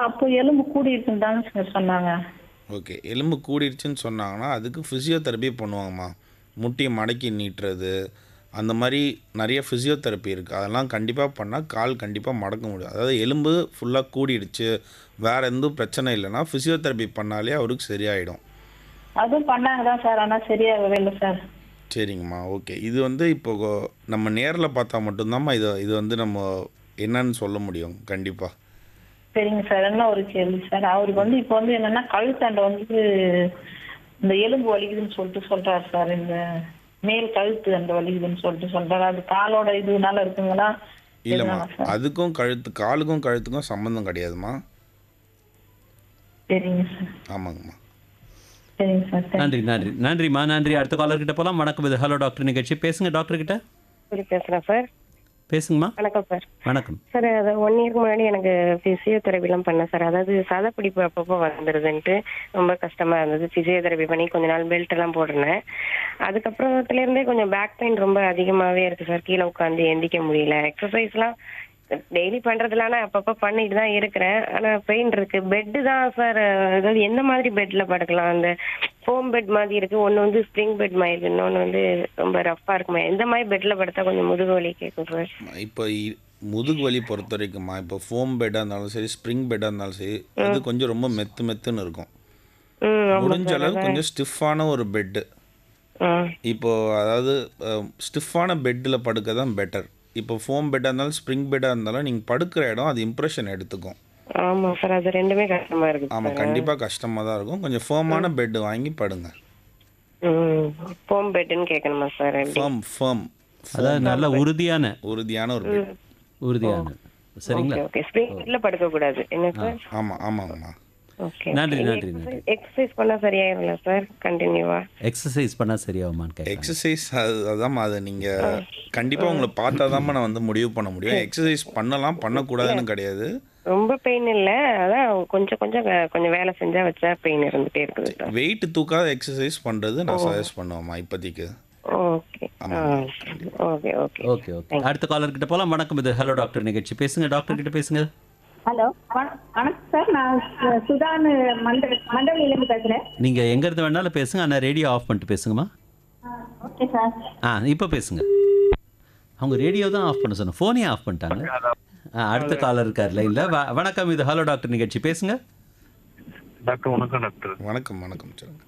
அப்போ எலும்பு கூடி இருக்குன்னு தாங்க சார் சொன்னாங்க. ஓகே, எலும்பு கூடிடுச்சுன்னு சொன்னாங்கன்னா அதுக்கு ஃபிசியோதெரப்பி பண்ணுவாங்கம்மா. முட்டியை மடக்கி நீட்டுறது, அந்த மாதிரி நிறைய ஃபிசியோதெரப்பி இருக்குது. அதெல்லாம் கண்டிப்பாக பண்ணால் கால் கண்டிப்பாக மடக்க முடியும். அதாவது எலும்பு ஃபுல்லாக கூடிடுச்சு, வேறு எந்த பிரச்சனை இல்லைன்னா ஃபிசியோதெரப்பி பண்ணாலே அவருக்கு சரியாயிடும். அதுவும் பண்ணாங்க தான் சார், ஆனால் சரியாகவே இல்லை சார். சரிங்கம்மா. ஓகே, இது வந்து இப்போ நம்ம நேரில் பார்த்தா மட்டும்தாம்மா இது வந்து நம்ம என்னன்னு சொல்ல முடியும் கண்டிப்பாக. சரிங்க சார். என்ன ஒரு கேள்வி சார், அவருக்கு வந்து இப்போ வந்து என்னன்னா கழுத்தாண்ட வந்து இந்த எலும்பு வலிக்குதுன்னு சொல்லிட்டு சொல்றாரு சார். இந்த மேல் கழுத்து அந்த வலிக்குதுன்னு சொல்லிட்டு சொல்றாரு. அது காலோட இதுனால இருக்குங்களா? இல்லைம்மா, அதுக்கும் காலுக்கும் கழுத்துக்கும் சம்மந்தம் கிடையாதுமா. சரிங்க சார். ஆமாங்கம்மா. சரிங்க சார். நன்றிம்மா, நன்றி. அடுத்த காலர் கிட்ட போகலாம். வணக்கம், இது ஹலோ டாக்டர் நிகழ்ச்சி, பேசுங்க. டாக்டர் கிட்ட பேசுறேன் சார். பேசுங்கம்மா. வணக்கம் சார். வணக்கம் சார். அது 1 இயருக்கு முன்னாடி எனக்கு ஃபிசியோதெரபிலாம் பண்ணேன் சார். அதாவது சதைப்பிடிப்பு அப்பப்போ வந்துடுதுன்ட்டு ரொம்ப கஷ்டமா இருந்தது. ஃபிசியோதெரபி பண்ணி கொஞ்ச நாள் பெல்ட் எல்லாம் போட்டிருந்தேன். அதுக்கப்புறத்துலேருந்தே கொஞ்சம் பேக் பெயின் ரொம்ப அதிகமாகவே இருக்கு சார். கீழே உட்காந்து எந்திக்க முடியல. எக்ஸசைஸ்லாம் டெய்லி பண்றதுல அப்பப்போ பண்ணிட்டு தான் இருக்கிறேன். ஆனால் பெயின் இருக்கு. பெட்டு தான் சார், அதாவது எந்த மாதிரி பெட்ல படுக்கலாம்? அந்த ஃபோம் பெட் மாதிரி இருக்கு, ஒன்று வந்து ஸ்ப்ரிங் பெட் மாதிரி இருக்கு, இன்னொன்று வந்து ரொம்ப ரஃபா இருக்குமா? எந்த மாதிரி பெட்ல படுத்தா கொஞ்சம் முதுகு வலி கேட்கும் சார்? இப்போ முதுகு வலி பொறுத்த வரைக்குமா, இப்போ ஃபோம் பெட்டாக இருந்தாலும் சரி, ஸ்ப்ரிங் பெட்டாக இருந்தாலும் சரி, அது கொஞ்சம் ரொம்ப மெத்துன்னு இருக்கும். முடிஞ்ச அளவு கொஞ்சம் ஸ்டிஃபான ஒரு பெட்டு. இப்போ அதாவது ஸ்டிஃபான பெட்டில் படுக்க தான் பெட்டர். இப்போ ஃபோம் பெட்டாக இருந்தாலும் ஸ்ப்ரிங் பெட்டாக இருந்தாலும் நீங்கள் படுக்கிற இடம் அது இம்ப்ரெஷன் எடுத்துக்கும். ஆமாம் சார், அது ரெண்டுமே கஷ்டமா இருக்கு. ஆமாம், கண்டிப்பாக கஷ்டமாக தான் இருக்கும். கொஞ்சம் ஃபேமான பெட் வாங்கி படுங்க. ஃபோம் பெட்னு கேட்கணுமா சார்? ஃபேம் அதாவது நல்ல உறுதியான ஒரு பெட். உறுதியான. சரிங்களா? ஓகே. ஸ்ப்ரிங் பெட்ல படுக்க கூடாது என்ன சார்? ஆமாம்மா. ஓகே. நன்றி. எக்ஸசைஸ் பண்ணா சரியாயிரும்ல சார்? கண்டினியூவா எக்ஸசைஸ் பண்ணா சரியாகுமான்னு கேட்குறேன். எக்ஸசைஸ் அதாம்மா, அது நீங்கள் கண்டிப்பாக உங்களை பார்த்தா தான்மா நான் வந்து முடிவு பண்ண முடியும். எக்ஸசைஸ் பண்ணலாம், பண்ணக்கூடாதுன்னு கிடையாது. ரொம்ப பெயின் இல்லை, அதான் கொஞ்சம் வேலை செஞ்சா வச்சா பெயின் இருந்துட்டே இருக்குது. வெயிட் தூக்காத எக்ஸசைஸ் பண்ணுறது நான் சஜஸ்ட் பண்ணுவேம்மா இப்போதைக்கு. Okay okay okay okay okay. அடுத்த காலர் கிட்ட போகலாம். வணக்கம், இது ஹலோ டாக்டர் நிகழ்ச்சி, பேசுங்க. டாக்டர் கிட்ட பேசுங்க. ஹலோ, வணக்கம் சார். நான் சுதான் மண்டலியிலேருந்து பேசுகிறேன். நீங்கள் எங்கேருந்து வேணாலும் பேசுங்க, ஆனால் ரேடியோ ஆஃப் பண்ணிட்டு பேசுங்கம்மா. Okay sir. இப்போ பேசுங்க. அவங்க ரேடியோ தான் ஆஃப் பண்ண சொன்னேன், ஃபோனே ஆஃப் பண்ணிட்டாங்க. அடுத்த காலர் இருக்கார் லைனில். வணக்கம், இது ஹலோ டாக்டர் நிகழ்ச்சி, பேசுங்க. டாக்டர் வணக்கம். டாக்டர் வணக்கம் சொல்லுங்க.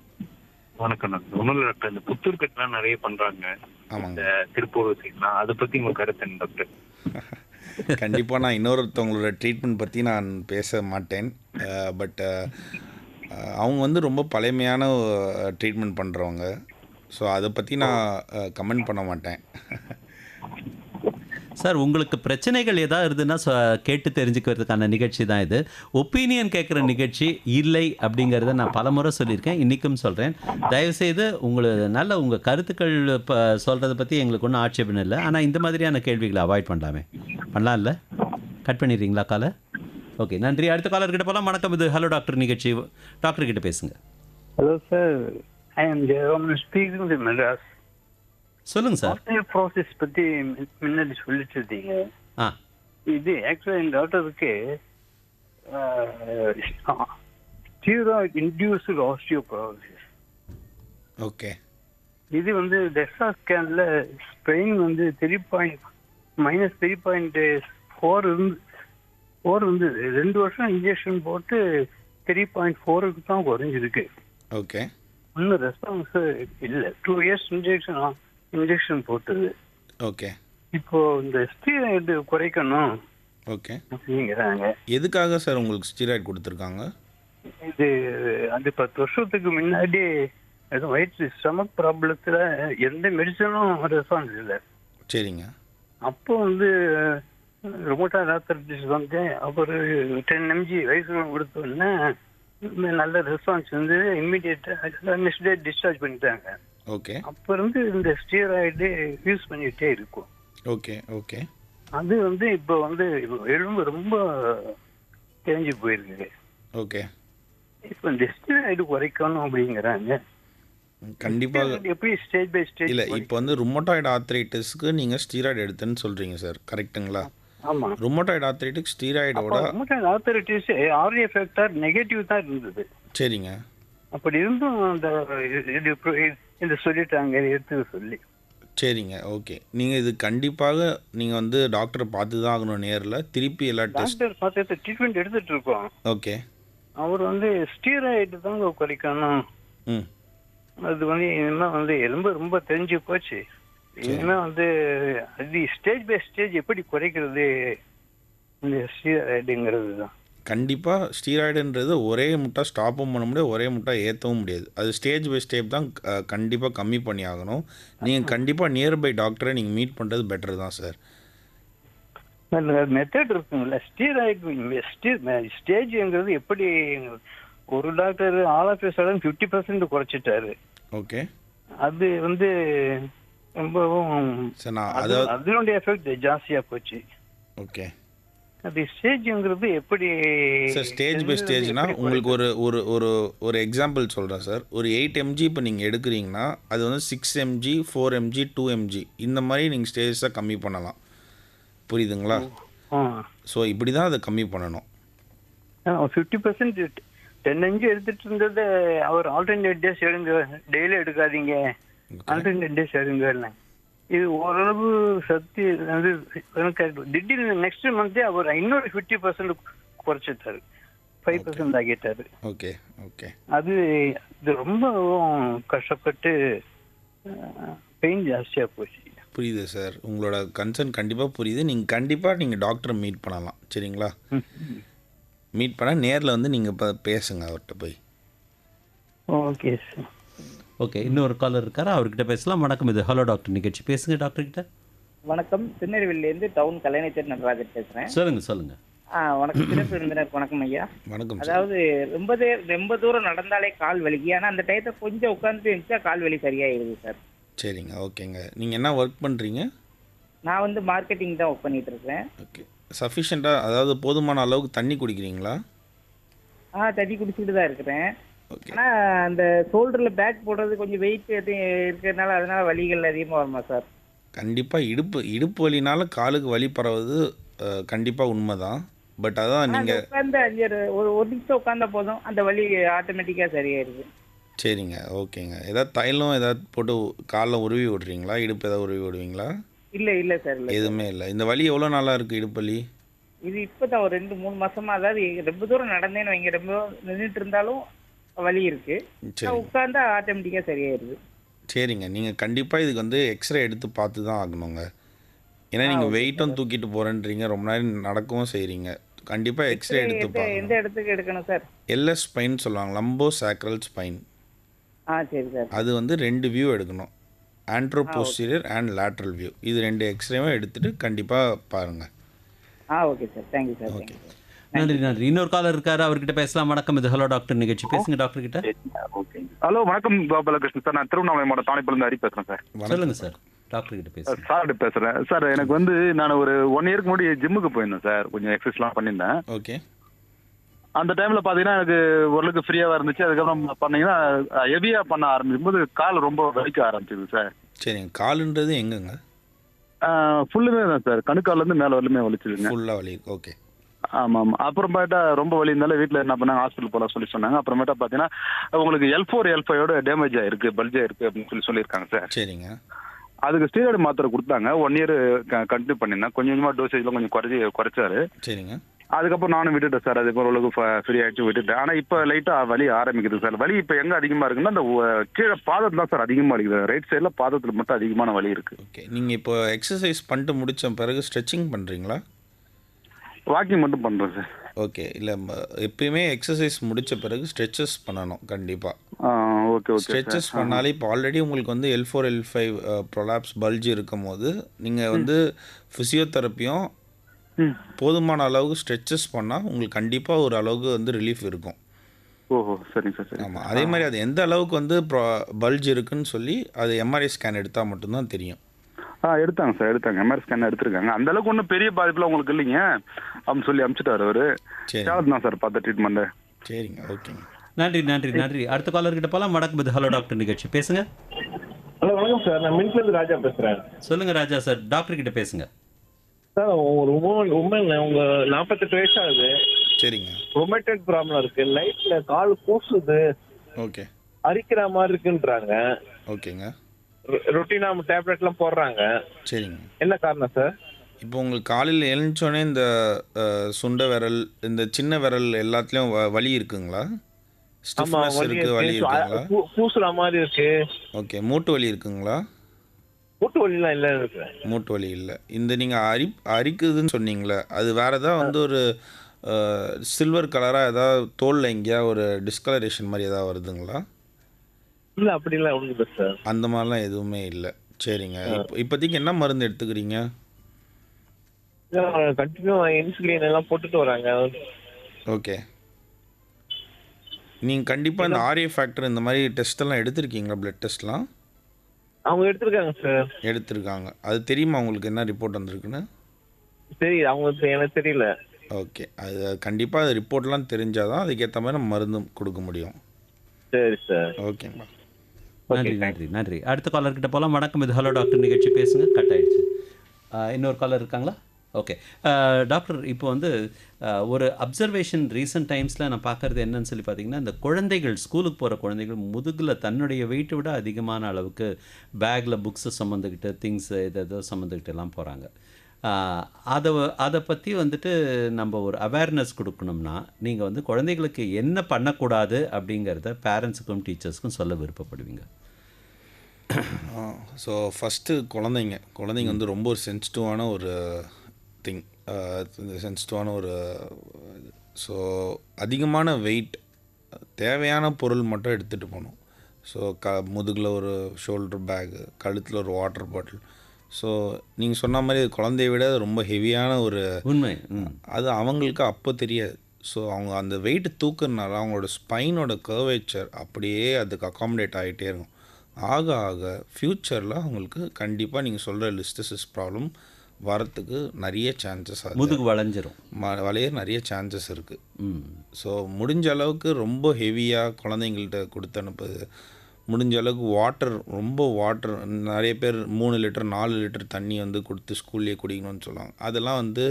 வணக்கம் டாக்டர். ஒன்றும் இல்லை டாக்டர், இந்த புத்தூர் கட்டெலாம் நிறைய பண்ணுறாங்க. இந்த திருப்பூர் வச்சுக்கலாம், அதை பற்றி உங்கள் கருத்து என்ன டாக்டர்? கண்டிப்பாக நான் இன்னொருத்தவங்களோட ட்ரீட்மெண்ட் பற்றி நான் பேச மாட்டேன். பட் அவங்க வந்து ரொம்ப பழமையான ட்ரீட்மெண்ட் பண்ணுறவங்க. ஸோ அதை பற்றி நான் கமெண்ட் பண்ண மாட்டேன். சார், உங்களுக்கு பிரச்சனைகள் ஏதாவது இருந்ததுன்னா கேட்டு தெரிஞ்சுக்கிறதுக்கான நிகழ்ச்சி தான் இது. ஒப்பீனியன் கேட்குற நிகழ்ச்சி இல்லை அப்படிங்கிறத நான் பலமுறை சொல்லியிருக்கேன், இன்றைக்கும் சொல்கிறேன். தயவுசெய்து உங்கள் கருத்துக்கள் இப்போ சொல்கிறத பற்றி எங்களுக்கு ஒன்றும் ஆட்சேபம் இல்லை. ஆனால் இந்த மாதிரியான கேள்விகளை அவாய்ட் பண்ணலாம்ல? கட் பண்ணிடுறீங்களா காலை? ஓகே, நன்றி. அடுத்த காலர்கிட்ட போகலாம். வணக்கம், இது ஹலோ டாக்டர் நிகழ்ச்சி, டாக்டர் கிட்ட பேசுங்க. Hello sir, I am Jerome speaking to Madras. சொல்லுங்க சார். ப்ராசஸ் பற்றி முன்னாடி சொல்லிட்டு இருந்தீங்க. இது ஆக்சுவலாக இந்த டாக்டருக்கு ஸ்டீராய்டு இன்டியூஸ்டு ஆஸ்டியோபரோசிஸ். ஓகே. இது வந்து டெக்ஸா ஸ்கேன்ல ஸ்பெயின் வந்து -3.4 இருந்து 2 வருஷம் இன்ஜெக்ஷன் போட்டு 3.4க்கு தான் குறைஞ்சிருக்கு. ஓகே. இன்னும் ரெஸ்பான்ஸ் இல்லை. 2 இயர்ஸ் இன்ஜெக்ஷன் போட்டது. ஓகே. இப்போ இந்த ஸ்டீராய்டு குறைக்கணும் ஓகே அப்படிங்கிறாங்க. எதுக்காக சார் உங்களுக்கு ஸ்டீராய்டு கொடுத்துருக்காங்க? இது அந்த 10 வருஷத்துக்கு முன்னாடி வயிற்று ஸ்டமக் ப்ராப்ளத்தில் எந்த மெடிசனும் ரெஸ்பான்ஸ் இல்லை. சரிங்க. அப்போ வந்து ருமட்டாய்டு ஆர்த்ரைட்டிஸ் வந்து ஒரு 10 mg வயசுல கொடுத்தோன்னே நல்ல ரெஸ்பான்ஸ் வந்து இம்மிடியேட்டாக நெக்ஸ்ட் டே டிஸ்சார்ஜ் பண்ணிட்டாங்க. ஓகே. அப்போ இருந்து இந்த ஸ்டீராய்டு யூஸ் பண்ணிகிட்டே இருக்கும். ஓகே. ஓகே. அது வந்து இப்போ வந்து எலும்பு ரொம்ப தெரிஞ்சு போயிருக்கு. ஓகே. இப்போ இந்த ஸ்டீராய்டு குறைக்கணும் அப்படிங்கிறாங்க. கண்டிப்பாக. எப்படி ஸ்டேஜ் பை ஸ்டேஜ் இல்லை, இப்போ வந்து ருமட்டாய்டு ஆர்த்ரைட்டிஸ்க்கு நீங்கள் ஸ்டீராய்டு எடுத்துன்னு சொல்கிறீங்க சார், கரெக்டுங்களா? ஆமா. ருமட்டாய்டு ஆர்த்ரைட்டிக் ஸ்டீராய்டோட rheumatoid arthritis RA factor negative தான் இருந்தது. சரிங்க. அப்படி இருந்தும் அந்த இந்த சொல்லிட்டாங்க எடுத்து சொல்லி. சரிங்க. ஓகே. நீங்கள் இது கண்டிப்பாக நீங்கள் வந்து டாக்டரை பார்த்து தான் ஆகணும் நேரில். திருப்பி எல்லா டெஸ்ட் டாக்டர் பார்த்து ட்ரீட்மெண்ட் எடுத்துட்டு இருக்கோம். ஓகே. அவர் வந்து ஸ்டீராய்டு தாங்க குறைக்கணும். ம். அது வந்து இனிமேல் வந்து எலும்பு ரொம்ப தெரிஞ்சு போச்சு. இனிமேல் வந்து அது ஸ்டேஜ் பை ஸ்டேஜ் எப்படி குறைக்கிறது இந்த ஸ்டீராய்டுங்கிறது தான். கண்டிப்பாக ஸ்டீராய்டுன்றது ஒரே முட்டா ஸ்டாப்பும் பண்ண முடியாது, ஒரே முட்டா ஏற்றவும் முடியாது. அது ஸ்டேஜ் பை ஸ்டேப் தான் கண்டிப்பாக கம்மி பண்ணி ஆகணும். நீங்கள் கண்டிப்பாக நியர்பை டாக்டரை நீங்கள் மீட் பண்ணுறது பெட்டர் தான் சார். மெத்தட் இருக்குங்களா ஸ்டீராய்டு ஸ்டேஜ்ங்கிறது எப்படி? ஒரு டாக்டர் ஆல் ஆஃப் சடன் 50% குறைச்சிட்டாரு. ஓகே. அது வந்து ரொம்பவும் சார் நான் அதனுடைய எஃபெக்ட் ஜாஸ்தியா போச்சு. ஓகே. அது ஸ்டேஜ்ங்கிறது எப்படி சார்? ஸ்டேஜ் பை ஸ்டேஜ்னா உங்களுக்கு ஒரு ஒரு ஒரு ஒரு எக்ஸாம்பிள் சொல்கிறேன் சார். ஒரு 8 mg இப்போ நீங்கள் எடுக்கிறீங்கன்னா அது வந்து 6 mg 4 mg 2 mg இந்த மாதிரி நீங்கள் ஸ்டேஜஸாக கம்மி பண்ணலாம். புரியுதுங்களா? ஸோ இப்படி தான் அதை கம்மி பண்ணணும். 50% 10 mg எடுத்துட்டு இருந்தது அவர் ஆல்டர்னேட் டேஸ் எடுங்க, டெய்லி எடுக்காதீங்க, ஆல்டர்னேட் டேஸ் எடுங்க. இது ஓரளவு சக்தி வந்து திடீர்னு நெக்ஸ்ட் மந்த்தே அவர் இன்னொரு 50% குறைச்சிட்டாரு, 5% ஆகிட்டாரு. ஓகே. ஓகே. அது இது ரொம்ப கஷ்டப்பட்டு பெயின் ஜாஸ்தியாக போச்சு. புரியுது சார், உங்களோட கன்சர்ன் கண்டிப்பாக புரியுது. நீங்கள் டாக்டரை மீட் பண்ணலாம். சரிங்களா? மீட் பண்ண நேரில் வந்து நீங்கள் இப்போ பேசுங்க அவர்கிட்ட போய். Okay sir. ஓகே. இன்னொரு காலர் இருக்காரு, அவர்கிட்ட பேசலாம். வணக்கம், இது ஹலோ டாக்டர் நிகழ்ச்சி. பேசுங்க டாக்டர் கிட்ட. வணக்கம், திருநெல்வேலியிலேருந்து டவுன் கலைஞர் நடராஜர் பேசுகிறேன். சொல்லுங்க. வணக்கம் சிறப்பு விருந்தினர். வணக்கம் ஐயா. வணக்கம். அதாவது ரொம்ப தூரம் நடந்தாலே கால் வலிக்கு, ஆனால் அந்த டயத்தை கொஞ்சம் உட்காந்துட்டு இருந்துச்சா கால் வலி சரியாயிடுது சார். சரிங்க. ஓகேங்க. நீங்கள் என்ன ஒர்க் பண்ணுறீங்க? நான் வந்து மார்க்கெட்டிங் தான் ஒர்க் பண்ணிட்டு இருக்கேன். ஓகே. சஃபிஷியண்ட்டாக, அதாவது போதுமான அளவுக்கு தண்ணி குடிக்கிறீங்களா? தண்ணி குடிச்சிட்டு தான் இருக்கிறேன். ஆனால் அந்த ஷோல்டரில் பேக் போடுறது கொஞ்சம் வெயிட் இருக்கிறதுனால அதனால வலிகள் அதிகமாக வருமா சார்? கண்டிப்பாக இடுப்பு வலினால காலுக்கு வலி பரவுது, கண்டிப்பாக உண்மை தான். பட் அதான் நீங்கள் உட்காந்து ஒரு நிமிஷம் உட்காந்தா போதும், அந்த வலி ஆட்டோமேட்டிக்காக சரியாயிருது. சரிங்க. ஓகேங்க. ஏதாவது தைலம் ஏதாவது போட்டு காலில் உருவி விடுறீங்களா? இடுப்பு ஏதாவது உருவி விடுவீங்களா? இல்லை சார். எதுவுமே இல்லை. இந்த வலி எவ்வளோ நாளாக இருக்குது இடுப்பு வலி? இது இப்போ தான் ஒரு 2-3 மாசமா. அதாவது ரொம்ப தூரம் நடந்தேன்னு வைங்க, ரொம்ப நின்றுட்டு இருந்தாலும் வலி இருக்கு, உட்கார்ந்தா ஆட்டோமேட்டிக்கா சரியாயிருது. சரிங்க. நீங்கள் கண்டிப்பாக இதுக்கு வந்து எக்ஸ்ரே எடுத்து பார்த்து தான் ஆகணுங்க. ஏன்னா நீங்கள் வெயிட்டும் தூக்கிட்டு போகிறேன்றீங்க, ரொம்ப நேரம் நடக்கவும் செய்கிறீங்க. கண்டிப்பாக எக்ஸ்ரே எடுத்து பாருங்க. எந்த இடத்துக்கு எடுக்கணும் சார்? எல்எஸ் ஸ்பைன் சொல்லுவாங்க, லம்போ சாக்ரல் ஸ்பைன். சரி சார். அது வந்து 2 வியூ எடுக்கணும், Andro posterior and lateral view. இது 2 எக்ஸ்ரேவும் எடுத்துகிட்டு கண்டிப்பாக பாருங்கள். Okay sir. Thank you sir. Okay. நன்றி. இன்னொரு காலர் இருக்காரு, அவர்கிட்ட பேசலாம். வணக்கம், இது ஹலோ டாக்டர் நிகழ்ச்சி. பேசுங்க டாக்டர் கிட்ட. ஹலோ வணக்கம் பாலகிருஷ்ணன் சார். நான் திருவண்ணாமலை மாவட்டம் தானிப்பூர்லேருந்து ஹரி பேசுகிறேன் சார். சொல்லுங்க சார். டாக்டர் கிட்ட பேசுங்க. சார் பேசுகிறேன் சார். எனக்கு வந்து நான் ஒரு 1 இயருக்கு முன்னாடி ஜிம்முக்கு போயிருந்தேன் சார், கொஞ்சம் எக்ஸசைஸ்லாம் பண்ணியிருந்தேன். ஓகே. அந்த டைமில் பார்த்தீங்கன்னா எனக்கு ஓரளவுக்கு ஃப்ரீயாக இருந்துச்சு. அதுக்கப்புறம் பார்த்தீங்கன்னா ஹெவியாக பண்ண ஆரம்பிக்கும் போது கால் ரொம்ப வலிக்க ஆரம்பிச்சிது சார். சரிங்க. காலுன்றது எங்கங்க? ஃபுல்லுமே தான் சார், கணுக்கால்லேருந்து மேலே வரலுமே வலிச்சிருங்க. ஃபுல்லாக வலி. ஓகே. ஆமாம். அப்புறமேட்டா ரொம்ப வலி இருந்தாலும் வீட்டில் என்ன பண்ணாங்க, ஹாஸ்பிட்டல் போல சொல்லி சொன்னாங்க. அப்புறமேட்டா பார்த்தீங்கன்னா உங்களுக்கு L4 L5 டேமேஜ் ஆயிருக்கு, பல்ஜ் ஆயிருக்கு அப்படின்னு சொல்லியிருக்காங்க சார். சரிங்க. அதுக்கு ஸ்டீராய்டு மாத்திரை கொடுத்தாங்க. 1 இயர் கண்டினியூ பண்ணியிருந்தேன். கொஞ்சம் கொஞ்சமாக டோசேஜ்லாம் கொஞ்சம் குறைச்சாரு. சரிங்க. அதுக்கப்புறம் நானும் விட்டுட்டேன் சார். அதுக்கு ஓரளவுக்கு ஃப்ரீ ஆகிடுச்சு, விட்டுட்டேன். ஆனால் இப்போ லைட்டாக வலி ஆரம்பிக்குது சார். வலி இப்போ எங்கே அதிகமாக இருக்குன்னா அந்த கீழே பாதத்தில் தான் சார் அதிகமாக இருக்குது. ரைட் சைடில் பாதத்தில் மட்டும் அதிகமான வலி இருக்குது. ஓகே. நீங்கள் இப்போ எக்ஸசைஸ் பண்ணிட்டு முடித்த பிறகு ஸ்ட்ரெச்சிங் பண்ணுறீங்களா? வாக்கிங் மட்டும் பண்ணுறேன் சார். ஓகே. இல்லை, எப்பயுமே எக்ஸசைஸ் முடித்த பிறகு ஸ்ட்ரெச்சஸ் பண்ணணும் கண்டிப்பாக. Okay okay. ஸ்ட்ரெச்சஸ் பண்ணாலே இப்போ ஆல்ரெடி உங்களுக்கு வந்து L4 L5 ப்ரொலாப்ஸ் பல்ஜ் இருக்கும் போது நீங்கள் வந்து ஃபிசியோதெரப்பியும் போதுமான அளவுக்கு ஸ்ட்ரெச்சஸ் பண்ணால் உங்களுக்கு கண்டிப்பாக ஒரு அளவுக்கு வந்து ரிலீஃப் இருக்கும். ஓஹோ, சரிங்க சார், சரி. ஆமாம். அதே மாதிரி அது எந்த அளவுக்கு வந்து பல்ஜ் இருக்குன்னு சொல்லி அது MRI ஸ்கேன் எடுத்தால் மட்டும்தான் தெரியும். எடுத்தாங்க சார், எடுத்தாங்க. MRI ஸ்கேன் எடுத்திருக்காங்க. அந்த அளவுக்கு ஒன்றும் பெரிய பாதிப்புலாம் உங்களுக்கு இல்லைங்க அப்படின்னு சொல்லி அனுப்பிச்சிட்டாரு அவரு. சேலம் தான் சார் பார்த்த ட்ரீட்மெண்ட்டு. சரிங்க, ஓகேங்க. நன்றி நன்றி நன்றி. அடுத்த காலர்கிட்ட போகலாம். வணக்கம், இது ஹலோ டாக்டர் நிகழ்ச்சி. பேசுங்க. ஹலோ, வணக்கம் சார். நான் மின்ட்லேருந்து ராஜா பேசுகிறேன். சொல்லுங்க ராஜா சார், டாக்டர் கிட்ட பேசுங்க. சார், ஒரு உமன் உங்க 48 வயசு ஆகுது. சரிங்க. ரொமேட்டட் ப்ராப்ளம் இருக்கு. லைட்ல கால் கூசுது. ஓகே. அரிக்கிற மாதிரி இருக்குன்றாங்க. ஓகேங்க. ரொட்டீனா டேப்லெட்லாம் போடுறாங்க. சரிங்க. என்ன காரணம் சார்? இப்போ உங்களுக்கு காலையில் எழுந்தோடனே இந்த சுண்ட விரல், இந்த சின்ன விரல் எல்லாத்துலேயும் வலி இருக்குங்களா? ஸ்டிஃப்னஸ் இருக்கு, வலி இருக்குங்களா? கூசுற மாதிரி இருக்கு. ஓகே. மூட்டு வலி இருக்குங்களா? மூட்டு வலிலாம் இல்லை இருக்கு. மூட்டு வலி இல்லை. இந்த நீங்கள் அரிக்குதுன்னு சொன்னீங்களே, அது வேறு ஏதாவது வந்து ஒரு சில்வர் கலராக ஏதாவது தோலில் எங்கேயா ஒரு டிஸ்கலரேஷன் மாதிரி ஏதாவது வருதுங்களா? இல்லை, அப்படிலாம் ஒன்றும் இல்லை சார். அந்த மாதிரிலாம் எதுவுமே இல்லை. சரிங்க. இப்போதைக்கு என்ன மருந்து எடுத்துக்கிறீங்க? கண்டினியூ இன்சுலின் எல்லாம் போட்டுட்டு வராங்க. ஓகே. நீங்கள் கண்டிப்பாக இந்த RA ஃபேக்டர் இந்த மாதிரி டெஸ்ட்டெல்லாம் எடுத்திருக்கீங்களா? பிளட் டெஸ்ட்லாம் அவங்க எடுத்திருக்காங்க சார். எடுத்திருக்காங்க. அது தெரியுமா உங்களுக்கு என்ன ரிப்போர்ட் வந்திருக்குன்னு? சரி, அவங்களுக்கு எனக்கு தெரியல. ஓகே. அது கண்டிப்பாக அது ரிப்போர்ட்லாம் தெரிஞ்சால் தான் அதுக்கேற்ற மாதிரி நம்ம மருந்து கொடுக்க முடியும். சரி சார். ஓகேங்களா. நன்றி நன்றி நன்றி. அடுத்த காலர்கிட்ட போகலாம். வணக்கம், இது ஹலோ டாக்டர் நிகழ்ச்சி. பேசுங்க. கட் ஆயிடுச்சு. இன்னொரு காலர் இருக்காங்களா? ஓகே. டாக்டர், இப்போ வந்து ஒரு அப்சர்வேஷன் ரீசன்ட் டைம்ஸில் நான் பார்க்குறது என்னன்னு சொல்லி பார்த்தீங்கன்னா, இந்த குழந்தைகள், ஸ்கூலுக்கு போகிற குழந்தைகள் முதுகில் தன்னுடைய வெயிட்டை விட அதிகமான அளவுக்கு பேக்கில் புக்ஸை சுமந்துக்கிட்டு, திங்ஸ் எதோ சுமந்துக்கிட்டு எல்லாம் போகிறாங்க. அதை பற்றி வந்துட்டு நம்ம ஒரு அவேர்னஸ் கொடுக்கணும்னா, நீங்கள் வந்து குழந்தைகளுக்கு என்ன பண்ணக்கூடாது அப்படிங்கிறத பேரண்ட்ஸுக்கும் டீச்சர்ஸ்க்கும் சொல்ல விருப்பப்படுவீங்க? ஸோ ஃபஸ்ட்டு குழந்தைங்க வந்து ரொம்ப ஒரு சென்சிட்டிவான ஒரு திங், சென்சிட்டிவான ஒரு ஸோ அதிகமான வெயிட், தேவையான பொருள் மட்டும் எடுத்துகிட்டு போகணும். ஸோ முதுகில் ஒரு ஷோல்டர் பேக்கு, கழுத்தில் ஒரு வாட்டர் பாட்டில். ஸோ நீங்கள் சொன்ன மாதிரி குழந்தைய விட ரொம்ப ஹெவியான ஒரு உண்மை. அது அவங்களுக்கு அப்போ தெரியாது. ஸோ அவங்க அந்த வெயிட் தூக்குறதுனால அவங்களோட ஸ்பைனோட கர்வேச்சர் அப்படியே அதுக்கு அகாமடேட் ஆகிட்டே இருக்கும். ஆக ஆக ஃப்யூச்சரில் அவங்களுக்கு கண்டிப்பாக நீங்கள் சொல்கிற லிஸ்டசிஸ் ப்ராப்ளம் வரத்துக்கு நிறைய சான்சஸ் ஆகுது. முதுகு வளைஞ்சிரும், வளைய நிறைய சான்சஸ் இருக்குது. ஸோ முடிஞ்ச அளவுக்கு ரொம்ப ஹெவியாக குழந்தைங்கள்ட்ட கொடுத்து அனுப்புது. முடிஞ்ச அளவுக்கு ரொம்ப வாட்டர் நிறைய பேர் 3 லிட்டர் 4 லிட்டர் தண்ணி வந்து கொடுத்து ஸ்கூல்லேயே குடிக்கணும்னு சொல்லுவாங்க. அதெல்லாம் வந்து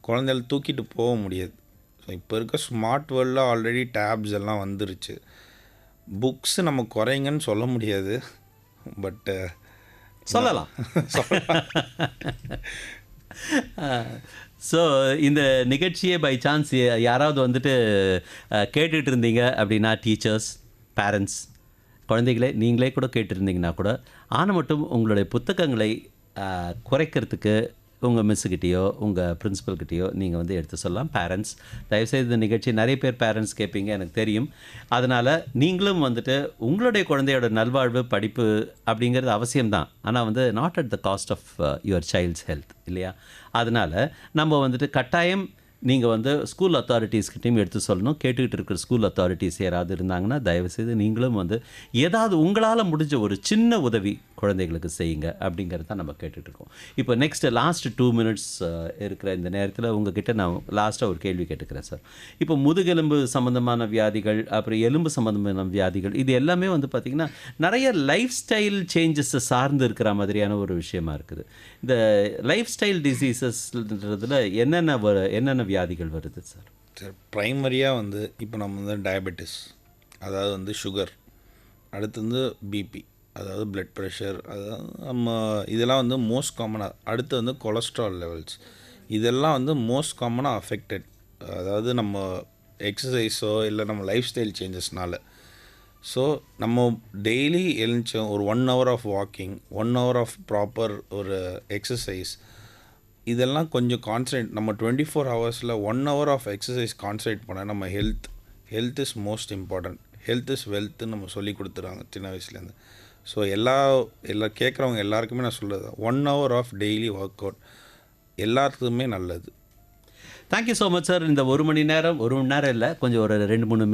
குழந்தைகள் தூக்கிட்டு போக முடியாது. ஸோ இப்போ இருக்க ஸ்மார்ட் வேர்ல்டில் ஆல்ரெடி டேப்ஸ் எல்லாம் வந்துருச்சு. புக்ஸ் நம்ம குறைங்கன்னு சொல்ல முடியாது, பட்டு சொல்லலாம். ஸோ இந்த நிகழ்ச்சியே பை சான்ஸ் யாராவது வந்துட்டு கேட்டுட்டு இருந்தீங்க அப்படின்னா, டீச்சர்ஸ், பேரண்ட்ஸ், குழந்தைகளே நீங்களே கூட கேட்டிருந்தீங்கன்னா கூட, ஆனால் மட்டும் உங்களுடைய புத்தகங்களை குறைக்கிறதுக்கு உங்கள் மிஸ்ஸுக்கிட்டேயோ உங்கள் பிரின்ஸிபல்கிட்டேயோ நீங்கள் வந்து எடுத்து சொல்லலாம். பேரண்ட்ஸ், தயவுசெய்து இந்த நிகழ்ச்சி நிறைய பேர் பேரண்ட்ஸ் கேட்பீங்க, எனக்கு தெரியும். அதனால் நீங்களும் வந்துட்டு உங்களுடைய குழந்தையோட நல்வாழ்வு, படிப்பு அப்படிங்கிறது அவசியம்தான். ஆனால் வந்து not at the cost of your child's health, இல்லையா? அதனால் நம்ம வந்துட்டு கட்டாயம் நீங்கள் வந்து ஸ்கூல் அத்தாரிட்டிஸ்கிட்டையும் எடுத்து சொல்லணும். கேட்டுக்கிட்டு இருக்கிற ஸ்கூல் அத்தாரிட்டிஸ் யாராவது இருந்தாங்கன்னா தயவுசெய்து நீங்களும் வந்து ஏதாவது உங்களால் முடிஞ்ச ஒரு சின்ன உதவி குழந்தைகளுக்கு செய்யுங்க அப்படிங்கிறது தான் நம்ம கேட்டுட்ருக்கோம். இப்போ லாஸ்ட் 2 minutes இருக்கிற இந்த நேரத்தில் உங்ககிட்ட நான் லாஸ்ட்டாக ஒரு கேள்வி கேட்டுக்கிறேன் சார். இப்போ முதுகெலும்பு சம்மந்தமான வியாதிகள், அப்புறம் எலும்பு சம்மந்தமான வியாதிகள், இது எல்லாமே வந்து பார்த்திங்கன்னா நிறைய லைஃப் ஸ்டைல் சேஞ்சஸை சார்ந்து இருக்கிற மாதிரியான ஒரு விஷயமா இருக்குது. இந்த லைஃப் ஸ்டைல் டிசீசஸ்ன்றதுல என்னென்ன வியாதிகள் வருது சார்? சார் ப்ரைமரியாக வந்து இப்போ நம்ம வந்து டயபெட்டிஸ், அதாவது வந்து சுகர், அடுத்து வந்து பிபி, அதாவது பிளட் ப்ரெஷர், அதாவது நம்ம இதெல்லாம் வந்து மோஸ்ட் காமனாக. அடுத்து வந்து கொலஸ்ட்ரால் லெவல்ஸ், இதெல்லாம் வந்து மோஸ்ட் காமனாக அஃபெக்டட். அதாவது நம்ம எக்ஸசைஸோ இல்லை நம்ம லைஃப் ஸ்டைல் சேஞ்சஸ்னால. ஸோ நம்ம டெய்லி எழுந்தோம் ஒரு 1 hour of walking, 1 hour of proper ஒரு எக்ஸசைஸ், இதெல்லாம் கொஞ்சம் கான்சன்ட்ரேட் நம்ம 24 hours 1 hour of exercise concentrate பண்ணால் நம்ம health is most important. Health is வெல்த்துன்னு நம்ம சொல்லி கொடுத்துறாங்க சின்ன வயசுலேருந்து. ஸோ எல்லாம் கேட்குறவங்க எல்லாருக்குமே நான் சொல்கிறது 1 hour of daily workout எல்லாத்துக்குமே நல்லது. Thank you so much sir. இந்த 1 மணி நேரம் இல்லை, கொஞ்சம் ஒரு 2-3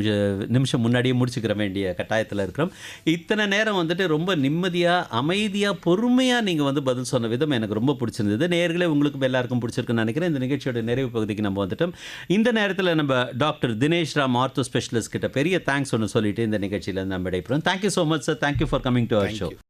நிமிஷம் முன்னாடியே முடிச்சுக்கிற வேண்டிய கட்டாயத்தில் இருக்கிறோம். இத்தனை நேரம் வந்துட்டு ரொம்ப நிம்மதியாக, அமைதியாக, பொறுமையாக நீங்கள் வந்து பதில் சொன்ன விதம் எனக்கு ரொம்ப பிடிச்சிருந்தது. நேயர்களே உங்களுக்கும் எல்லாருக்கும் பிடிச்சிருக்குன்னு நினைக்கிறேன். இந்த நிகழ்ச்சியோட நிறைவு பகுதிக்கு நம்ம வந்துட்டோம். இந்த நேரத்தில் நம்ம doctor Dinesh Ram ortho specialist கிட்ட பெரிய தேங்க்ஸ் ஒன்று சொல்லிட்டு இந்த நிகழ்ச்சியில் நம்ம விடைபெறும். Thank you so much sir. Thank you for coming to our show.